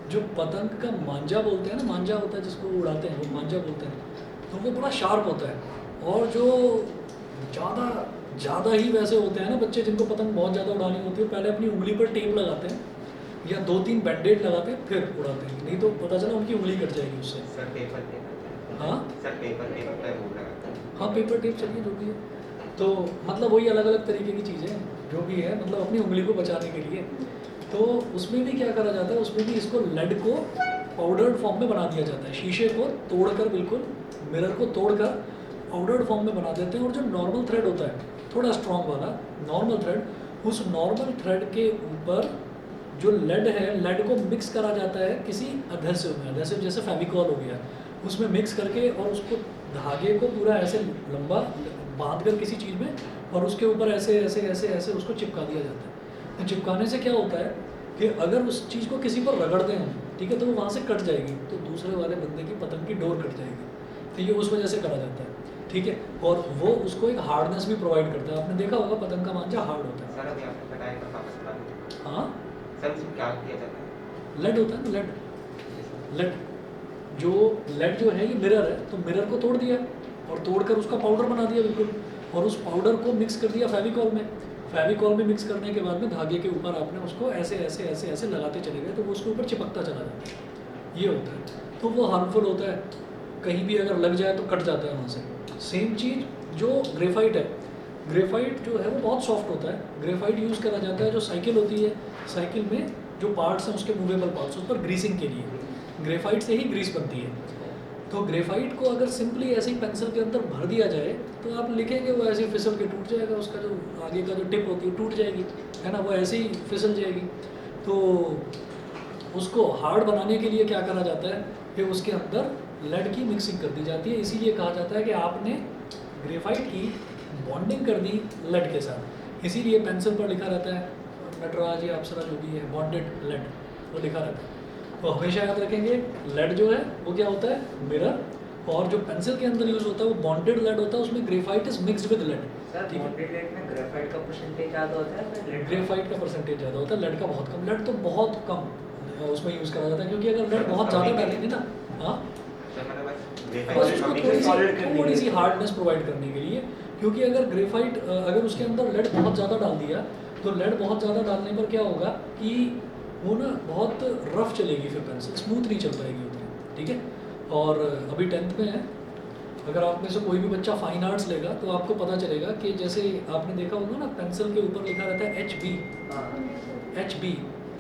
जो पतंग का मांझा बोलते हैं ना, मांझा होता है जिसको उड़ाते हैं वो मांझा बोलते हैं, तो वो बड़ा शार्प होता है। और जो ज़्यादा ही वैसे होते हैं ना बच्चे जिनको पतंग बहुत ज़्यादा उड़ानी होती है, पहले अपनी उंगली पर टेप लगाते हैं या 2-3 बैंडेड लगाते हैं फिर उड़ाते हैं, नहीं तो पता चला उनकी उंगली कट जाएगी उससे। Sir paper tape. हाँ सर पेपर टेप पे वो लगाता है। हाँ, पेपर टेप चलिए जो भी है। तो मतलब वही अलग अलग तरीके की चीज़ें जो भी है, मतलब अपनी उंगली को बचाने के लिए। तो उसमें भी क्या करा जाता है, उसमें भी इसको लेड को पाउडर्ड फॉर्म में बना दिया जाता है। शीशे को तोड़कर, बिल्कुल मिरर को तोड़कर पाउडर्ड फॉर्म में बना देते हैं। और जो नॉर्मल थ्रेड होता है, थोड़ा स्ट्रॉन्ग वाला नॉर्मल थ्रेड, उस नॉर्मल थ्रेड के ऊपर जो लेड है, लेड को मिक्स करा जाता है किसी अधेसिव में, अधेसिव जैसे फेविकॉल हो गया, उसमें मिक्स करके और उसको धागे को पूरा ऐसे लंबा बांध कर किसी चीज़ में और उसके ऊपर ऐसे ऐसे ऐसे ऐसे उसको चिपका दिया जाता है। तो चिपकाने से क्या होता है कि अगर उस चीज़ को किसी पर रगड़ते हैं, ठीक है, तो वो वहाँ से कट जाएगी, तो दूसरे वाले बंदे की पतंग की डोर कट जाएगी। तो ये उस वजह से करा जाता है, ठीक है। और वो उसको एक हार्डनेस भी प्रोवाइड करता है। आपने देखा होगा पतंग का मांझा हार्ड होता है। सर अभी आपने बताया था वापस बता दो। हाँ, सर इसमें क्या किया जाता है? लेड होता है ना, लेड। लेड जो लेड जो है ये मिरर है, तो मिरर को तोड़ दिया और तोड़कर उसका पाउडर बना दिया बिल्कुल, और उस पाउडर को मिक्स कर दिया फेविकॉल में। फेविकॉल में मिक्स करने के बाद में धागे के ऊपर आपने उसको ऐसे ऐसे ऐसे ऐसे लगाते चले गए, तो वो उसके ऊपर चिपकता चला जाता है, ये होता है। तो वो हार्मफुल होता है, कहीं भी अगर लग जाए तो कट जाता है वहाँ से। सेम चीज़ जो ग्रेफाइट है, ग्रेफाइट जो है वो बहुत सॉफ्ट होता है। ग्रेफाइट यूज़ करा जाता है जो साइकिल होती है, साइकिल में जो पार्ट्स हैं उसके मूवेबल पार्ट्स, उस पर ग्रीसिंग के लिए ग्रेफाइट से ही ग्रीस बनती है। तो ग्रेफाइट को अगर सिंपली ऐसे ही पेंसिल के अंदर भर दिया जाए तो आप लिखेंगे वो ऐसे ही फिसल के टूट जाएगा, उसका जो आगे का जो टिप होती है टूट जाएगी, है ना, वो ऐसे ही फिसल जाएगी। तो उसको हार्ड बनाने के लिए क्या करा जाता है कि उसके अंदर लेड की मिक्सिंग कर दी जाती है। इसीलिए कहा जाता है कि आपने ग्रेफाइट की बॉन्डिंग कर दी लेड के साथ। इसीलिए पेंसिल पर लिखा रहता है, नटराज या अप्सरा जो भी है, बॉन्डेड लेड, वो लिखा रहता है। तो हमेशा याद रखेंगे लेड जो है वो क्या होता है, मिरर, और जो पेंसिल के अंदर यूज होता है वो बॉन्डेड लेड होता है, उसमें graphite is mixed with lead. Sir bonded lead में ग्रेफाइट का परसेंटेज ज़्यादा होता है, फिर ग्रेफाइट का परसेंटेज ज़्यादा होता है, लेड का बहुत कम। लेड तो बहुत कम उसमें यूज़ करा जाता है, क्योंकि अगर लेड बहुत ज़्यादा डालेंगे ना, हाँ, बस उसको थोड़ी सी हार्डनेस प्रोवाइड करने के लिए। क्योंकि अगर ग्रेफाइट अगर उसके अंदर लेड बहुत ज़्यादा डाल दिया तो लेड बहुत ज़्यादा डालने पर क्या होगा कि वो ना बहुत रफ चलेगी, फिर पेंसिल स्मूथ नहीं चल पाएगी उतनी, ठीक है। और अभी 10th में है, अगर आप में से कोई भी बच्चा फाइन आर्ट्स लेगा तो आपको पता चलेगा कि जैसे आपने देखा होगा ना, पेंसिल के ऊपर लिखा रहता है HB।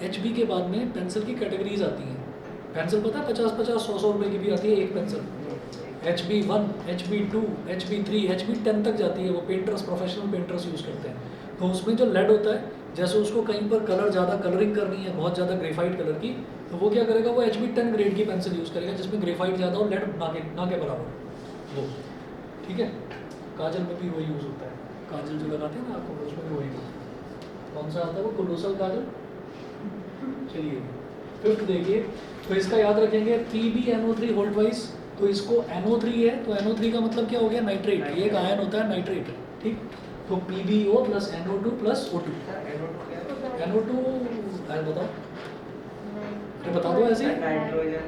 HB के बाद में पेंसिल की कैटेगरीज आती हैं। पेंसिल पता है 50-50, 100-100 रुपये की भी आती है एक pencil. HB1, HB2, HB3, HB10 तक जाती है, वो पेंटर्स, प्रोफेशनल पेंटर्स यूज़ करते हैं। तो उसमें जो लेड होता है, जैसे उसको कहीं पर कलर ज़्यादा कलरिंग करनी है, बहुत ज़्यादा ग्रेफाइट कलर की, तो वो क्या करेगा, वो HB10 ग्रेड की पेंसिल यूज़ करेगा जिसमें ग्रेफाइट ज़्यादा और लेड ना के बराबर वो, ठीक है। काजल में भी वही यूज़ होता है, काजल जो लगाते हैं ना आपको, उसमें भी वही कौन सा आता है वो, कोलोसल काजल। चलिए 5th देखिए, तो इसका याद रखेंगे PbNO3 होल्ड वाइज। तो इसको NO3 है, तो NO3 का मतलब क्या हो गया, नाइट्रेट। ये एक आयन होता है नाइट्रेट, ठीक। तो PbO plus NO2 plus O2। NO2 बताओ, अरे बता दो ऐसे ही। नाइट्रोजन,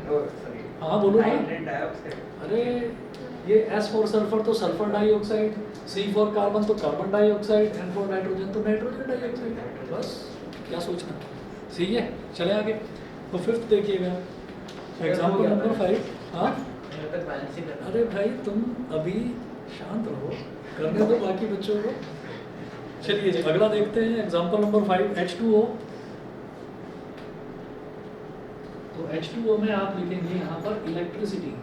हाँ बोलो ना। Nitrate dioxide. अरे ये S फॉर सल्फर तो sulphur dioxide, C for carbon तो carbon dioxide, N for nitrogen तो नाइट्रोजन डाइऑक्साइड। बस क्या सोचना, सही है। चले आगे, तो 5th देखिएगा, एग्जाम्पल नंबर 5। हाँ अरे भाई तुम अभी शांत रहो, करने दो बाकी बच्चों को। चलिए जी अगला देखते हैं, एग्जाम्पल नंबर 5, H2O। तो H2O में आप लिखेंगे यहाँ पर इलेक्ट्रिसिटी।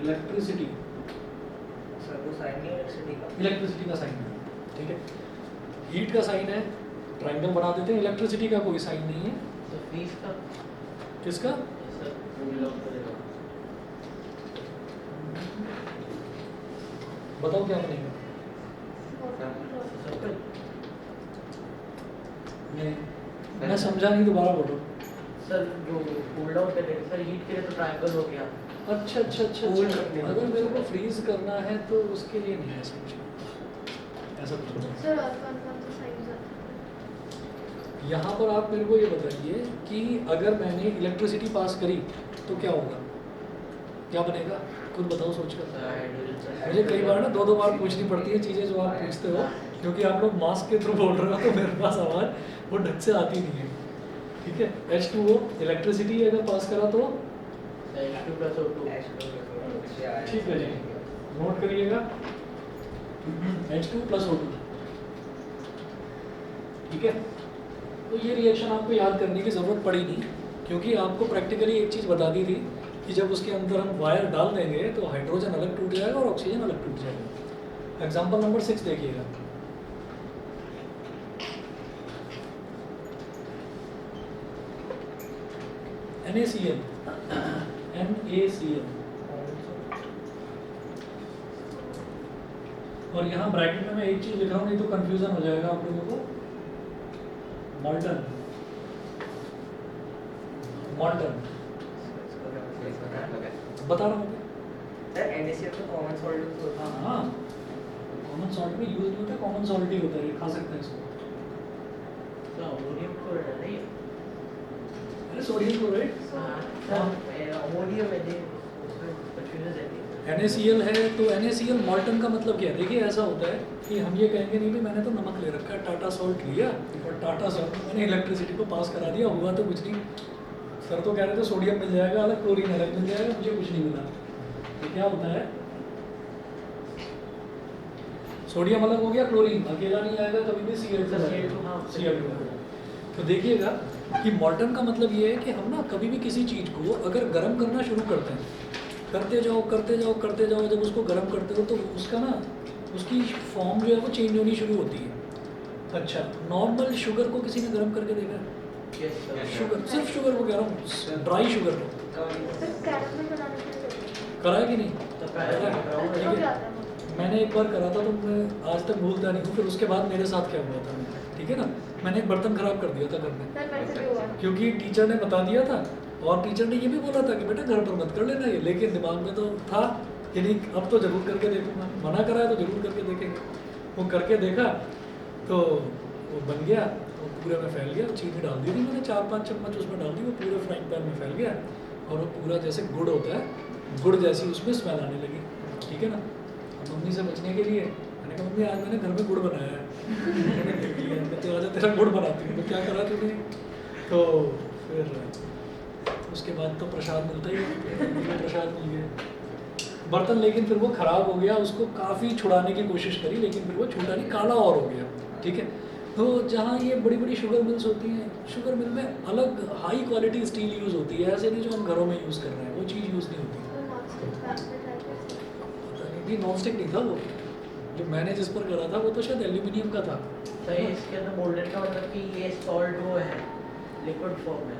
इलेक्ट्रिसिटी, सर वो साइन नहीं है इलेक्ट्रिसिटी का? इलेक्ट्रिसिटी का साइन है, ठीक है। हीट का साइन है, ट्रायंगल बना देते हैं। इलेक्ट्रिसिटी का कोई साइन नहीं है। तो फीस का किसका? सर फुल लॉक करेगा। बताओ क्या बनेगा? सर्कल नहीं, मैं समझा नहीं, दोबारा बोलो। सर जो कूल डाउन करेगा सर, हीट के लिए तो ट्रायंगल हो गया। अच्छा अच्छा अच्छा, Cool अच्छा। करने अगर में। मेरे को फ्रीज करना है तो उसके लिए नहीं है समझ, ऐसा कुछ नहीं। सर और कौन सा साइज आता है? यहाँ पर आप मेरे को ये बताइए कि अगर मैंने इलेक्ट्रिसिटी पास करी तो क्या होगा, क्या बनेगा, खुद बताओ सोच कर। हाइड्रोजन मुझे कई बार ना दो बार पूछनी पड़ती है चीज़ें जो आप पूछते हो, क्योंकि आप लोग मास्क के थ्रू बोल रहे हो तो मेरे पास आवाज़ वो ढंग से आती नहीं है, ठीक है। H2O इलेक्ट्रिसिटी अगर पास करा तो H2 प्लस O2 ठीक है जी, नोट करिएगा H2 प्लस O2, ठीक है। तो ये रिएक्शन आपको याद करने की ज़रूरत पड़ी नहीं, क्योंकि आपको प्रैक्टिकली एक चीज़ बता दी थी कि जब उसके अंदर हम वायर डाल देंगे तो हाइड्रोजन अलग टूट जाएगा और ऑक्सीजन अलग टूट जाएगा। एग्जाम्पल नंबर 6 देखिएगा। NaCl, और यहाँ ब्रैकेट में मैं एक चीज लिख रहा हूँ, नहीं तो कंफ्यूजन हो जाएगा आप लोगों को। मॉल्टन, मॉल्टन बता रहा हूँ सर NaCl तो कॉमन सॉल्ट होता है। हाँ, कॉमन सॉल्ट में यूज नहीं होता, कॉमन सॉल्ट ही होता है, ये खा सकते हैं इसको। तो अमोनियम क्लोराइड है नहीं? अरे सोडियम क्लोराइड अमोनियम है जी, उसमें confusion रहती है। NaCl है तो NaCl मॉल्टन का मतलब क्या है? देखिए ऐसा होता है कि हम ये कहेंगे नहीं कि मैंने तो नमक ले रखा है, टाटा सॉल्ट लिया और टाटा सॉल्ट में मैंने इलेक्ट्रिसिटी को पास करा दिया, हुआ तो कुछ नहीं। सर तो कह रहे थे सोडियम मिल जाएगा अलग, क्लोरीन अलग मिल जाएगा, मुझे कुछ नहीं मिला। तो क्या होता है, सोडियम अलग हो गया, क्लोरीन अकेला नहीं आएगा, कभी भी Cl2 हाँ, Cl2। तो देखिएगा कि मॉल्टन का मतलब ये है कि हम ना कभी भी किसी चीज़ को अगर गर्म करना शुरू करते हैं, करते जाओ करते जाओ करते जाओ, जब उसको गर्म करते हो तो उसका ना उसकी फॉर्म जो है वो चेंज होनी शुरू होती है। अच्छा, नॉर्मल शुगर को किसी ने गर्म करके देखा है? Yes, sir. शुगर, सिर्फ शुगर को कह रहा हूँ, ड्राई शुगर को सिर्फ कैरमल बनाने के लिए करते हैं। करा है कि नहीं? तो पहले brown ठीक हो है। जाता है वो। मैंने एक बार करा था तो मैं आज तक भूलता नहीं हूँ। फिर उसके बाद मेरे साथ क्या हुआ था, ठीक है ना, मैंने एक बर्तन खराब कर दिया था घर में, सर मेरे से भी हुआ। क्योंकि टीचर ने बता दिया था और टीचर ने ये भी बोला था कि बेटा घर पर मत कर लेना ये, लेकिन दिमाग में तो था कि नहीं अब तो जरूर करके देखूंगा, मना करा है तो जरूर करके देखेंगे। वो करके देखा तो वो बन गया, वो पूरे में फैल गया। चीनी डाल दी थी मैंने 4-5 चम्मच उसमें डाल दी, वो पूरे फ्राइंग पैन में फैल गया और वो पूरा जैसे गुड़ होता है, गुड़ जैसी उसमें स्मेल आने लगी। ठीक है ना, अब मम्मी से बचने के लिए मैंने कहा मम्मी आज मैंने घर में गुड़ बनाया है। मैंने देख लिया, तो आज तेरा गुड़ बनाती हूँ, तो क्या करा तूने? तो फिर उसके बाद तो प्रसाद मिलता ही है, मुझे प्रसाद मिल गया बर्तन। लेकिन फिर वो ख़राब हो गया, उसको काफ़ी छुड़ाने की कोशिश करी लेकिन फिर वो छूटा नहीं, काला और हो गया। ठीक है, तो जहाँ ये बड़ी बड़ी शुगर मिल्स होती हैं, शुगर मिल में अलग हाई क्वालिटी स्टील यूज़ होती है, ऐसे नहीं जो हम घरों में यूज़ कर रहे हैं, वो चीज़ यूज़ नहीं होती। वो नॉनस्टिक पैन पे ट्राई कर सकते हैं। पता नहीं, नॉन स्टिक नहीं था वो, जो मैंने जिस पर करा था वो तो शायद एल्यूमिनियम का था। सही, इसके अंदर मोल्डेड का मतलब कि ये सॉल्ट वो है, लिक्विड फॉर्म में।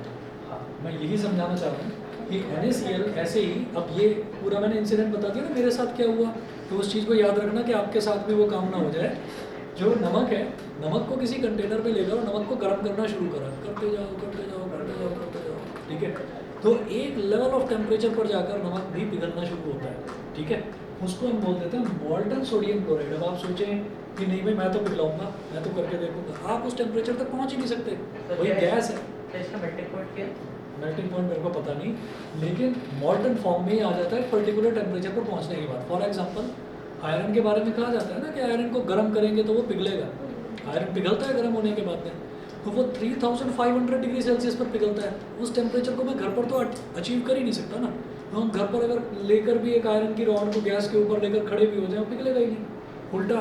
हाँ, मैं यही समझाना चाह रहा हूँ कि NaCl ऐसे ही, अब ये पूरा मैंने इंसिडेंट बता दिया ना मेरे साथ क्या हुआ, तो उस चीज़ को याद रखना कि आपके साथ भी वो काम ना हो जाए। जो नमक है, नमक को किसी कंटेनर पे लेकर और नमक को गर्म करना शुरू करा, करते जाओ करते जाओ करते जाओ करते जाओ, ठीक है, तो एक लेवल ऑफ टेम्परेचर पर जाकर नमक भी पिघलना शुरू होता है। ठीक है, उसको हम बोल देते हैं मॉल्टन सोडियम क्लोराइड। अब आप सोचें कि नहीं भाई मैं तो पिघलाऊंगा, मैं तो करके देखूंगा, आप उस टेम्परेचर तक पहुंच ही नहीं सकते, तो वही क्या गैस है। तो इसका मेल्टिंग पॉइंट क्या है? मेल्टिंग पॉइंट मेरे को पता नहीं, लेकिन मॉल्टन फॉर्म में ही आ जाता है पर्टिकुलर टेम्परेचर पर पहुंचने के बाद। फॉर एग्जांपल आयरन के बारे में कहा जाता है ना कि आयरन को गर्म करेंगे तो वो पिघलेगा। आयरन पिघलता है गर्म होने के बाद में, तो वो 3500 डिग्री सेल्सियस पर पिघलता है। उस टेम्परेचर को मैं घर पर तो अचीव कर ही नहीं सकता ना, तो हम घर पर अगर लेकर भी एक आयरन की रॉड को गैस के ऊपर लेकर खड़े भी हो जाए, पिघलेगा ही नहीं। उल्टा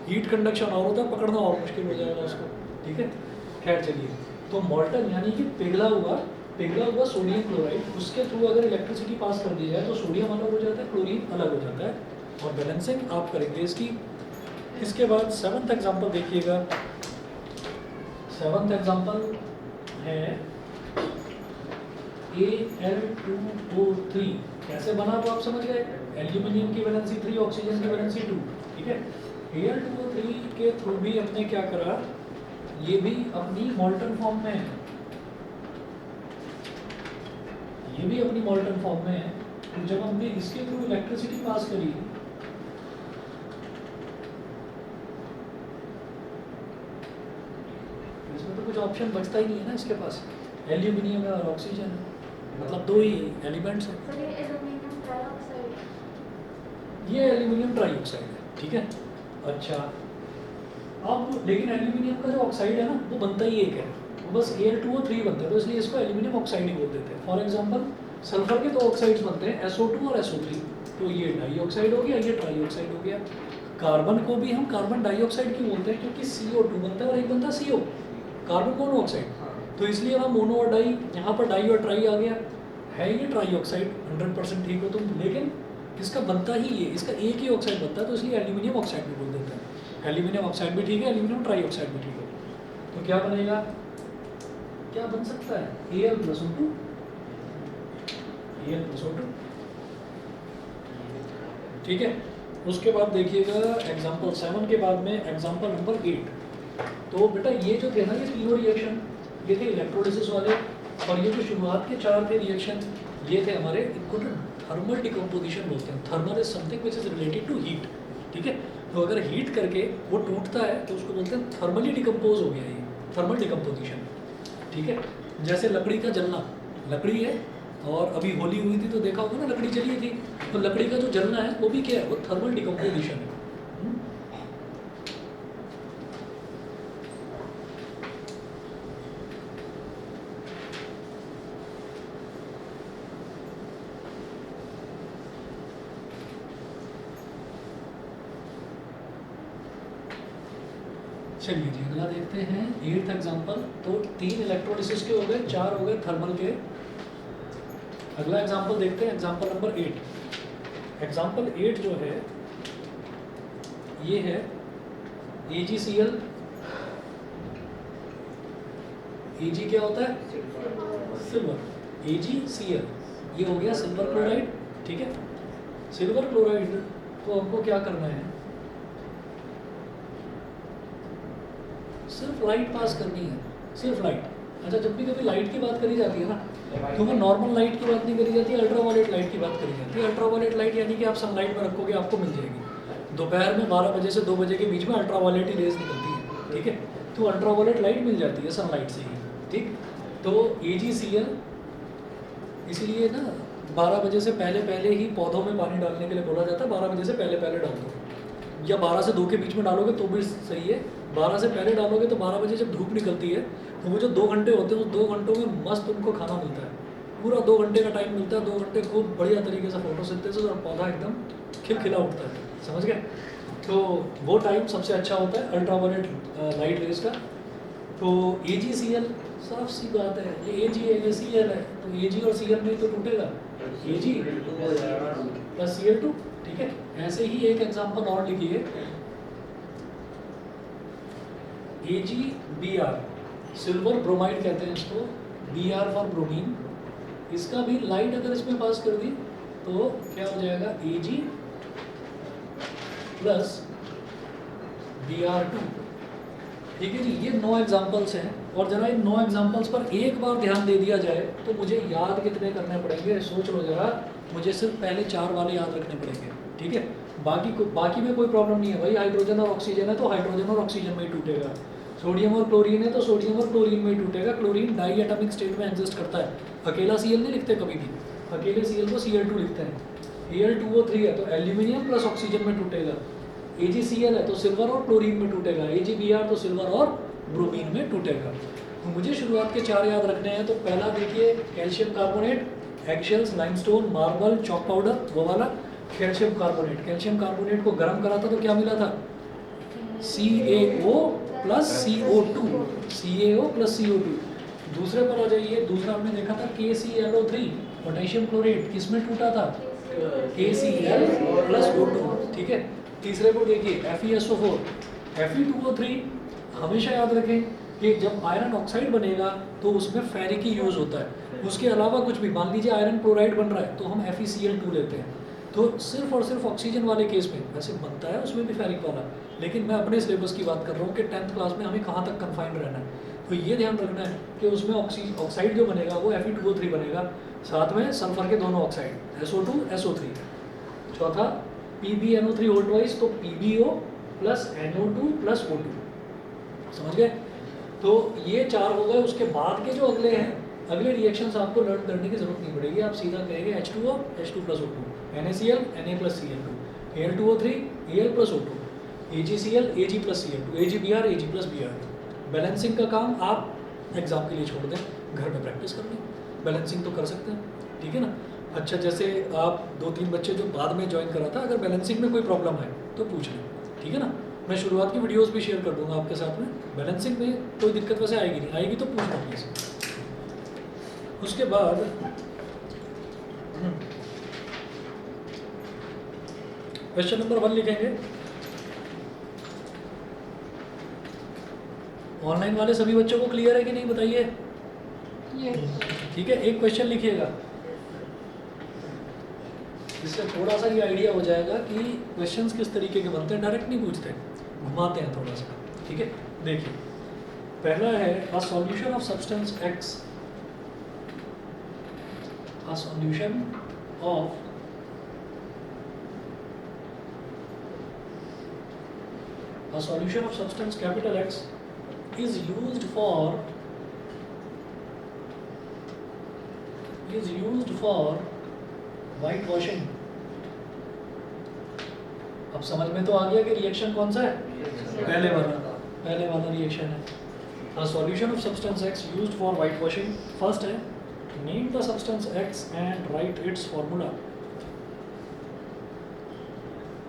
हीट कंडक्शन और होता है, पकड़ना और मुश्किल हो जाएगा उसको। ठीक है, खैर चलिए, तो मॉल्टन यानी कि पिघला हुआ सोडियम क्लोराइड, उसके थ्रू अगर इलेक्ट्रिसिटी पास कर दी जाए तो सोडियम अलग हो जाता है, क्लोरीन अलग हो जाता है, और बैलेंसिंग आप करेंगे इसकी। इसके बाद 7th एग्जाम्पल देखिएगा। 7th एग्जाम्पल है Al2O3। कैसे बना वो आप समझ गए, एल्यूमिनियम की वैलेंसी 3, ऑक्सीजन की वैलेंसी 2। ठीक है, Al2O3 के थ्रू भी हमने क्या करा, ये भी अपनी मॉल्टन फॉर्म में है, ये भी अपनी मॉल्टन फॉर्म में है। तो जब हमने इसके थ्रू इलेक्ट्रिसिटी पास करी, इसमें तो कुछ ऑप्शन बचता ही नहीं है ना इसके पास, एल्यूमिनियम है और ऑक्सीजन है, मतलब दो ही एलिमेंट्स हैं। सर ये एल्यूमिनियम ट्राइऑक्साइड है। ये एल्यूमिनियम ट्राइऑक्साइड है। ठीक है, अच्छा, अब लेकिन एल्यूमिनियम का जो ऑक्साइड है ना वो बनता ही एक है, वो बस Al2O3 बनता है, तो इसलिए इसको एल्यूमिनियम ऑक्साइड ही बोल देते हैं। फॉर एग्जांपल सल्फर के दो ऑक्साइड्स बनते हैं, SO2 और SO3, तो ये डाइऑक्साइड हो गया, ये ट्राइऑक्साइड हो गया। कार्बन को भी हम कार्बन डाइऑक्साइड क्यों बोलते हैं, क्योंकि CO2 बनता है और एक बनता है CO, कार्बन मोनोऑक्साइड, तो इसलिए हम मोनो और डाई, यहाँ पर डाई और ट्राई आ गया है, ये ट्राइऑक्साइड 100% ठीक हो तुम, लेकिन इसका बनता ही ये, इसका एक ही ऑक्साइड बनता है, तो इसलिए एल्यूमिनियम ऑक्साइड भी बोल देते हैं। एल्यूमिनियम ऑक्साइड भी ठीक है, एल्यूमिनियम ट्राइऑक्साइड भी ठीक है। तो क्या बनेगा, क्या बन सकता है, Al+O2, Al+O2। ठीक है, उसके बाद देखिएगा एग्जाम्पल 7 के बाद में एग्जाम्पल नंबर 8। तो बेटा ये जो थे ना, ये तीनों रिएक्शन, ये थे इलेक्ट्रोलिसिस वाले, और ये जो शुरुआत के 4 थे रिएक्शन, ये थे हमारे, इनको ना थर्मल डिकम्पोजिशन बोलते हैं। Thermal is something which is related to heat. ठीक है, तो अगर हीट करके वो टूटता है तो उसको बोलते हैं थर्मली डिकम्पोज हो गया, ये थर्मल डिकम्पोजिशन। ठीक है, जैसे लकड़ी का जलना, लकड़ी है और अभी होली हुई थी तो देखा होगा ना लकड़ी जली थी, तो लकड़ी का जो जलना है वो भी क्या है, वो थर्मल डिकम्पोजिशन है। चलिए जी अगला देखते हैं 8th एग्जाम्पल। तो 3 इलेक्ट्रोलिसिस के हो गए, 4 हो गए थर्मल के। अगला एग्जाम्पल देखते हैं, एग्जाम्पल नंबर 8। एग्जाम्पल 8 जो है ये है AgCl। Ag क्या होता है, सिल्वर। AgCl ये हो गया सिल्वर क्लोराइड, ठीक है। सिल्वर क्लोराइड को हमको क्या करना है, सिर्फ लाइट पास करनी है, सिर्फ लाइट। अच्छा जब भी कभी लाइट की बात करी जाती है ना, तो वो नॉर्मल लाइट की बात नहीं करी जाती है, अल्ट्रावायलेट लाइट की बात करी जाती है। अल्ट्रावायलेट लाइट यानी कि आप सनलाइट में रखोगे आपको मिल जाएगी। दोपहर में 12 बजे से 2 बजे के बीच में अल्ट्रावायलेट ही रेज निकलती है, ठीक है। तो अल्ट्रावायलेट लाइट मिल जाती है सनलाइट से ही, ठीक। तो AgCl इसलिए ना 12 बजे से पहले पहले ही पौधों में पानी डालने के लिए बोला जाता है। 12 बजे से पहले पहले डाल दो, या 12 से 2 के बीच में डालोगे तो भी सही है। 12 से पहले डालोगे तो 12 बजे जब धूप निकलती है तो वो जो 2 घंटे होते हैं उस 2 घंटों में मस्त उनको खाना मिलता है। पूरा 2 घंटे का टाइम मिलता है, 2 घंटे खूब बढ़िया तरीके से फोटोसिंथेसिस और पौधा एकदम खिलखिला उठता है, समझ गए। तो वो टाइम सबसे अच्छा होता है अल्ट्रावायलेट लाइट रेज का। तो AgCl साफ सी बात है, ये Ag है ये Cl है, तो Ag और Cl नहीं तो टूटेगा, Ag प्लस Cl2, ठीक है। ऐसे ही एक एग्जांपल और लिखिए, AgBr सिल्वर ब्रोमाइड कहते हैं इसको, Br फॉर ब्रोमीन। इसका भी लाइट अगर इसमें पास कर दी तो क्या हो जाएगा, Ag प्लस Br2, ठीक है जी। ये 9 एग्जाम्पल्स हैं, और जरा इन 9 एग्जाम्पल्स पर एक बार ध्यान दे दिया जाए तो मुझे याद कितने करने पड़ेंगे, सोच लो जरा। मुझे सिर्फ पहले 4 वाले याद रखने पड़ेंगे, ठीक है। बाकी में कोई प्रॉब्लम नहीं है भाई। हाइड्रोजन और ऑक्सीजन है तो हाइड्रोजन और ऑक्सीजन में ही टूटेगा। सोडियम और क्लोरीन है तो सोडियम और क्लोरीन में ही टूटेगा। क्लोरीन डाई एटॉमिक स्टेट में एग्जिस्ट करता है, अकेला Cl नहीं लिखते कभी भी, अकेले Cl को Cl2 लिखते हैं। Al2O3 है तो एल्यूमिनियम प्लस ऑक्सीजन में टूटेगा। AgCl है तो सिल्वर और क्लोरीन में टूटेगा। AgBr तो सिल्वर और ब्रोमीन में टूटेगा। तो मुझे शुरुआत के 4 याद रखने हैं। तो पहला देखिए calcium carbonate, eggshells, limestone, marble, chalk powder, वो वाला कैल्शियम कार्बोनेट। कैल्शियम कार्बोनेट को गर्म करा था तो क्या मिला था, CaO plus CO2, CaO plus CO2। दूसरे पर आ जाइए, दूसरा हमने देखा था KClO3 पोटेशियम क्लोरेट, किस में टूटा था, KCl प्लस O2, ठीक है। तीसरे को देखिए FeSO4, Fe2O3। हमेशा याद रखें कि जब आयरन ऑक्साइड बनेगा तो उसमें फेरिक ही यूज़ होता है, उसके अलावा कुछ भी। मान लीजिए आयरन क्लोराइड बन रहा है तो हम FeCl2 लेते हैं। तो सिर्फ और सिर्फ ऑक्सीजन वाले केस में वैसे बनता है उसमें भी फेरिक वाला, लेकिन मैं अपने सिलेबस की बात कर रहा हूँ कि 10th क्लास में हमें कहाँ तक कन्फाइंड रहना है। तो ये ध्यान रखना है कि उसमें ऑक्साइड जो बनेगा वो Fe2O3 बनेगा, साथ में सल्फर के दोनों ऑक्साइड SO2 SO3। चौथा PbNO3 होल ट्वाइस, तो PbO plus NO2 plus O2, समझ गए। तो ये 4 हो गए। उसके बाद के जो अगले हैं, अगले रिएक्शंस आपको लर्न करने की जरूरत नहीं पड़ेगी, आप सीधा कहेंगे H2O H2 plus O2, NaCl Na plus Cl2, Al2O3 Al plus O2, AgCl Ag plus Cl2, AgBr Ag plus Br2। Balancing का काम आप एग्जाम के लिए छोड़ दें, घर में प्रैक्टिस कर लें, बैलेंसिंग तो कर सकते हैं, ठीक है ना। अच्छा जैसे आप 2-3 बच्चे जो बाद में ज्वाइन करा था, अगर बैलेंसिंग में कोई प्रॉब्लम है तो पूछ लें, ठीक है ना। मैं शुरुआत की वीडियोस भी शेयर कर दूंगा आपके साथ में। बैलेंसिंग में कोई दिक्कत वैसे आएगी नहीं, आएगी तो पूछ लो प्लीज़। उसके बाद क्वेश्चन नंबर 1 लिखेंगे। ऑनलाइन वाले सभी बच्चों को क्लियर है कि नहीं बताइए, ठीक है। एक क्वेश्चन लिखिएगा, इससे थोड़ा सा ये आइडिया हो जाएगा कि क्वेश्चंस किस तरीके के बनते हैं। डायरेक्ट नहीं पूछते, घुमाते हैं थोड़ा सा, ठीक है। देखिए पहला है a solution of substance X, a solution of substance capital X is used for is used for white washing. अब समझ में तो आ गया कि रिएक्शन कौन सा है? पहले वाला रिएक्शन है. A solution of substance X used for white washing. First है name the substance X and write its formula.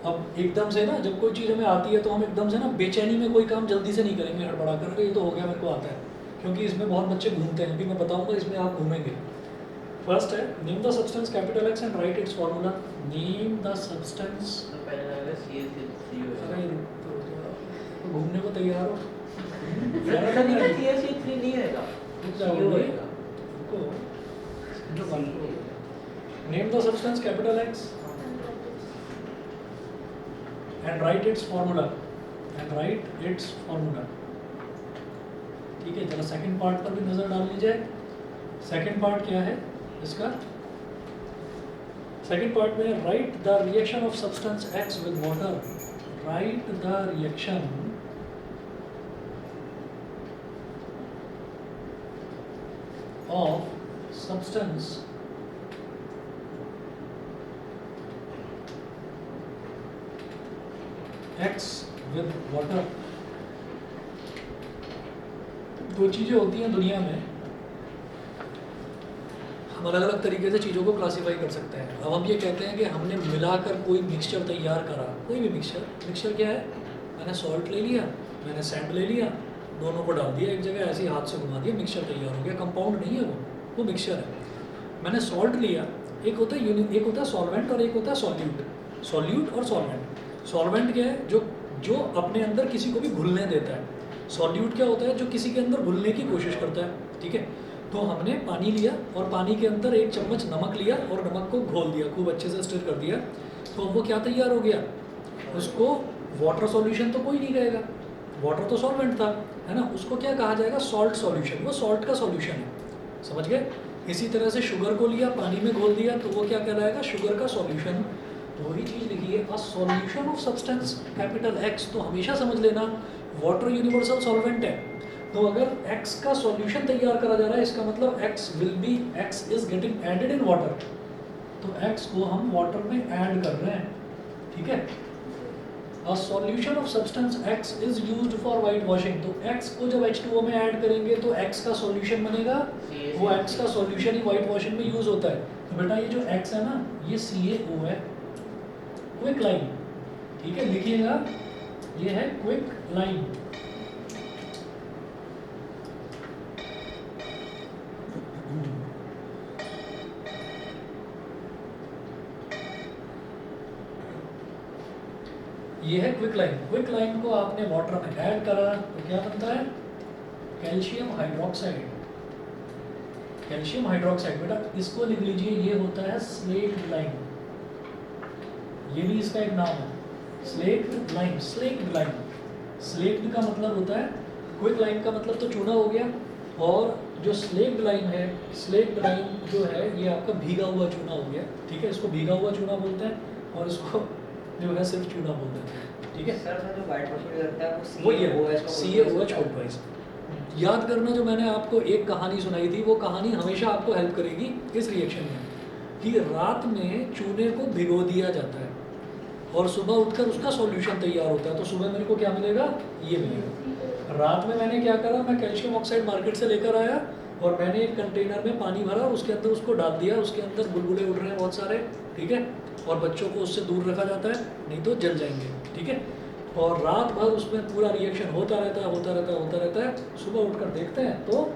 अब एकदम से ना जब कोई चीज़ हमें आती है तो हम एकदम से ना बेचैनी में कोई काम जल्दी से नहीं करेंगे हड़बड़ा कर, ये तो हो गया मेरे को आता है, क्योंकि इसमें बहुत बच्चे घूमते हैं. अभी मैं बताऊंगा इसमें आप घूमेंगे. फर्स्ट है name the substance capital X and right it's formula. Name the substance. तो पहले लगा CH3 अरे तो घूमने को तैयार हो? ऐसा नहीं है CH3 नहीं आएगा. रुक जाओ CO भाई. आएगा. रुको. Name the substance capital X and write its formula. ठीक है, जरा सेकंड पार्ट पर भी नजर डाल लीजिए. सेकंड पार्ट क्या है इसका? सेकंड पार्ट में right the reaction of substance X with water. Right the reaction of substance X with water. दो चीज़ें होती हैं दुनिया में, हम अलग अलग तरीके से चीज़ों को क्लासीफाई कर सकते हैं. अब हम ये कहते हैं कि हमने मिलाकर कोई मिक्सचर तैयार करा. कोई भी मिक्सचर क्या है? मैंने सॉल्ट ले लिया, मैंने सैंड ले लिया, दोनों को डाल दिया एक जगह, ऐसे ही हाथ से घुमा दिया, मिक्सचर तैयार हो गया. कंपाउंड नहीं है वो मिक्सचर है. मैंने सॉल्ट लिया, एक होता है सॉल्वेंट और एक होता है सॉल्यूट और सॉल्वेंट. सॉल्वेंट क्या है? जो अपने अंदर किसी को भी घुलने देता है. सॉल्यूट क्या होता है? जो किसी के अंदर घुलने की कोशिश करता है. ठीक है, तो हमने पानी लिया और पानी के अंदर 1 चम्मच नमक लिया और नमक को घोल दिया, खूब अच्छे से स्टिर कर दिया. तो अब वो क्या तैयार हो गया? उसको वाटर सॉल्यूशन तो कोई नहीं कहेगा, वाटर तो सॉल्वेंट था, है ना. उसको क्या कहा जाएगा? Salt solution. वो सॉल्ट का सॉल्यूशन है. समझ गए? इसी तरह से शुगर को लिया, पानी में घोल दिया, तो वो क्या कहलाएगा? शुगर का सॉल्यूशन. तो वही चीज़ लिखी है a solution of substance capital X. तो हमेशा समझ लेना वाटर यूनिवर्सल सॉल्वेंट है. तो अगर X का सॉल्यूशन तैयार करा जा रहा है, इसका मतलब X is getting added in water. तो X को हम वाटर में ऐड कर रहे हैं. ठीक है. A solution of substance X is used for white washing. तो X को जब H2O में ऐड करेंगे तो X का सॉल्यूशन बनेगा. वो X का सॉल्यूशन ही वाइट वॉशिंग में यूज होता है. तो बेटा ये जो X है ना, ये CaO है, क्विक लाइन. ठीक है, लिखिएगा, ये है क्विक लाइन. ये है क्विक लाइन. क्विक लाइन को आपने वाटर में ऐड करा तो क्या बनता है? Calcium hydroxide. कैल्शियम हाइड्रोक्साइड बेटा इसको लिख लीजिए, ये होता है स्लेक्ड लाइन. ये भी इसका एक नाम है, स्लेक्ड लाइन. स्लेक्ड का मतलब होता है, क्विक लाइन का मतलब तो चूना हो गया, और जो स्लेक्ड लाइन है, स्लेक्ड लाइन जो है ये आपका भीगा हुआ चूना हो गया. ठीक है, इसको भीगा हुआ चूना बोलते हैं, और इसको जो है सिर्फ चूना बोलते हैं. ठीक है, सर जो वाइट वॉशिंग करता है वो ये CaOH ऑक्साइड. याद करना, जो मैंने आपको एक कहानी सुनाई थी, वो कहानी हमेशा आपको हेल्प करेगी इस रिएक्शन में, कि रात में चूने को भिगो दिया जाता है और सुबह उठकर उसका सॉल्यूशन तैयार होता है. तो सुबह मेरे को क्या मिलेगा? ये मिलेगा. रात में मैंने क्या करा? मैं कैल्शियम ऑक्साइड मार्केट से लेकर आया और मैंने एक कंटेनर में पानी भरा, उसके अंदर उसको डाल दिया. उसके अंदर बुलबुले उड़ रहे हैं बहुत सारे. ठीक है, और बच्चों को उससे दूर रखा जाता है, नहीं तो जल जाएंगे. ठीक है, और रात भर उसमें पूरा रिएक्शन होता रहता है. सुबह उठकर देखते हैं तो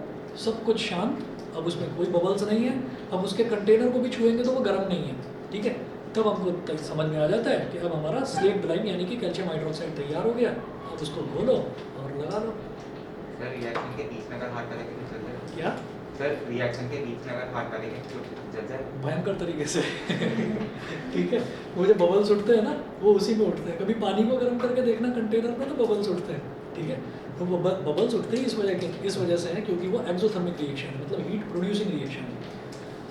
सब कुछ शांत. अब उसमें कोई बबल्स नहीं है. अब उसके कंटेनर को भी छुएंगे तो वो गर्म नहीं है. ठीक है, तब हमको समझ में आ जाता है कि अब हमारा स्लेक्ड लाइन यानी कि कैल्शियम हाइड्रोक्साइड तैयार हो गया. अब उसको घोलो और लगा लो. सर रिएक्शन के बीच में अगर हाथ डालेंगे तो जल जाए. क्या? सर रिएक्शन के बीच में अगर हाथ डालेंगे तो जल जाए. भयंकर तरीके से. ठीक है, वो जो बबल्स उठते हैं ना, वो उसी में उठते हैं. कभी पानी को गर्म करके देखना कंटेनर में, तो बबल्स उठते हैं. ठीक है, तो वो बबल्स उठते ही इस वजह से हैं क्योंकि वो एक्सोथर्मिक रिएक्शन है, मतलब हीट प्रोड्यूसिंग रिएक्शन है.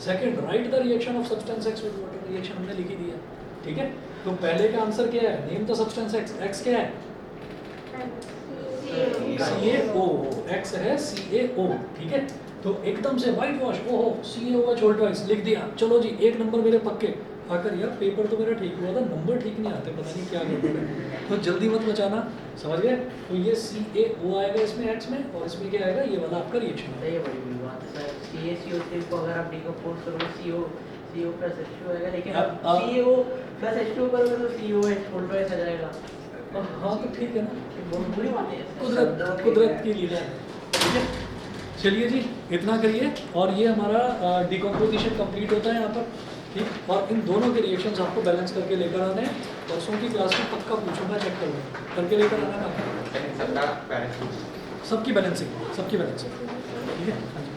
Second, right the reaction of substance X with water. Reaction हमने लिखी दी है. ठीक है, तो पहले का आंसर क्या है? Name the substance X. X क्या है? CaO. X है CaO. ठीक है, तो तो एकदम से वाइट वॉश, ओहो CaOH होल ट्वाइस लिख दिया, चलो जी 1 नंबर मेरे पक्के। आकर यार पेपर तो मेरा ठीक हुआ था, नंबर ठीक नहीं आते, पता नहीं क्या गड़बड़ है। तो जल्दी मत बचाना, समझ गए? तो ये CaO आएगा इसमें X में, और इसमें क्या आएगा, ये वाला आपका रिएक्शन। ये बड़ी बुरी बात है सर, CaCO3 को अगर आप डिकम्पोज करोगे CO प्लस H2 आएगा, लेकिन आप CaO प्लस H2 करोगे तो COH होल ट्वाइस आ जाएगा। हाँ तो ठीक है ना, ये बहुत बुरी बात है। कुदरत की लीला है, ठीक है। चलिए जी इतना करिए, और ये हमारा डिकम्पोजिशन कंप्लीट होता है यहाँ पर, ठीक। और इन दोनों के रिएक्शंस आपको बैलेंस करके लेकर आने हैं, परसों की क्लास में पक्का पूछूंगा, चेक करूँगा, करके लेकर आना काफी। सबका बैलेंस सबकी बैलेंसिंग, ठीक है, हाँ जी।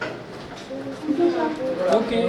ओके।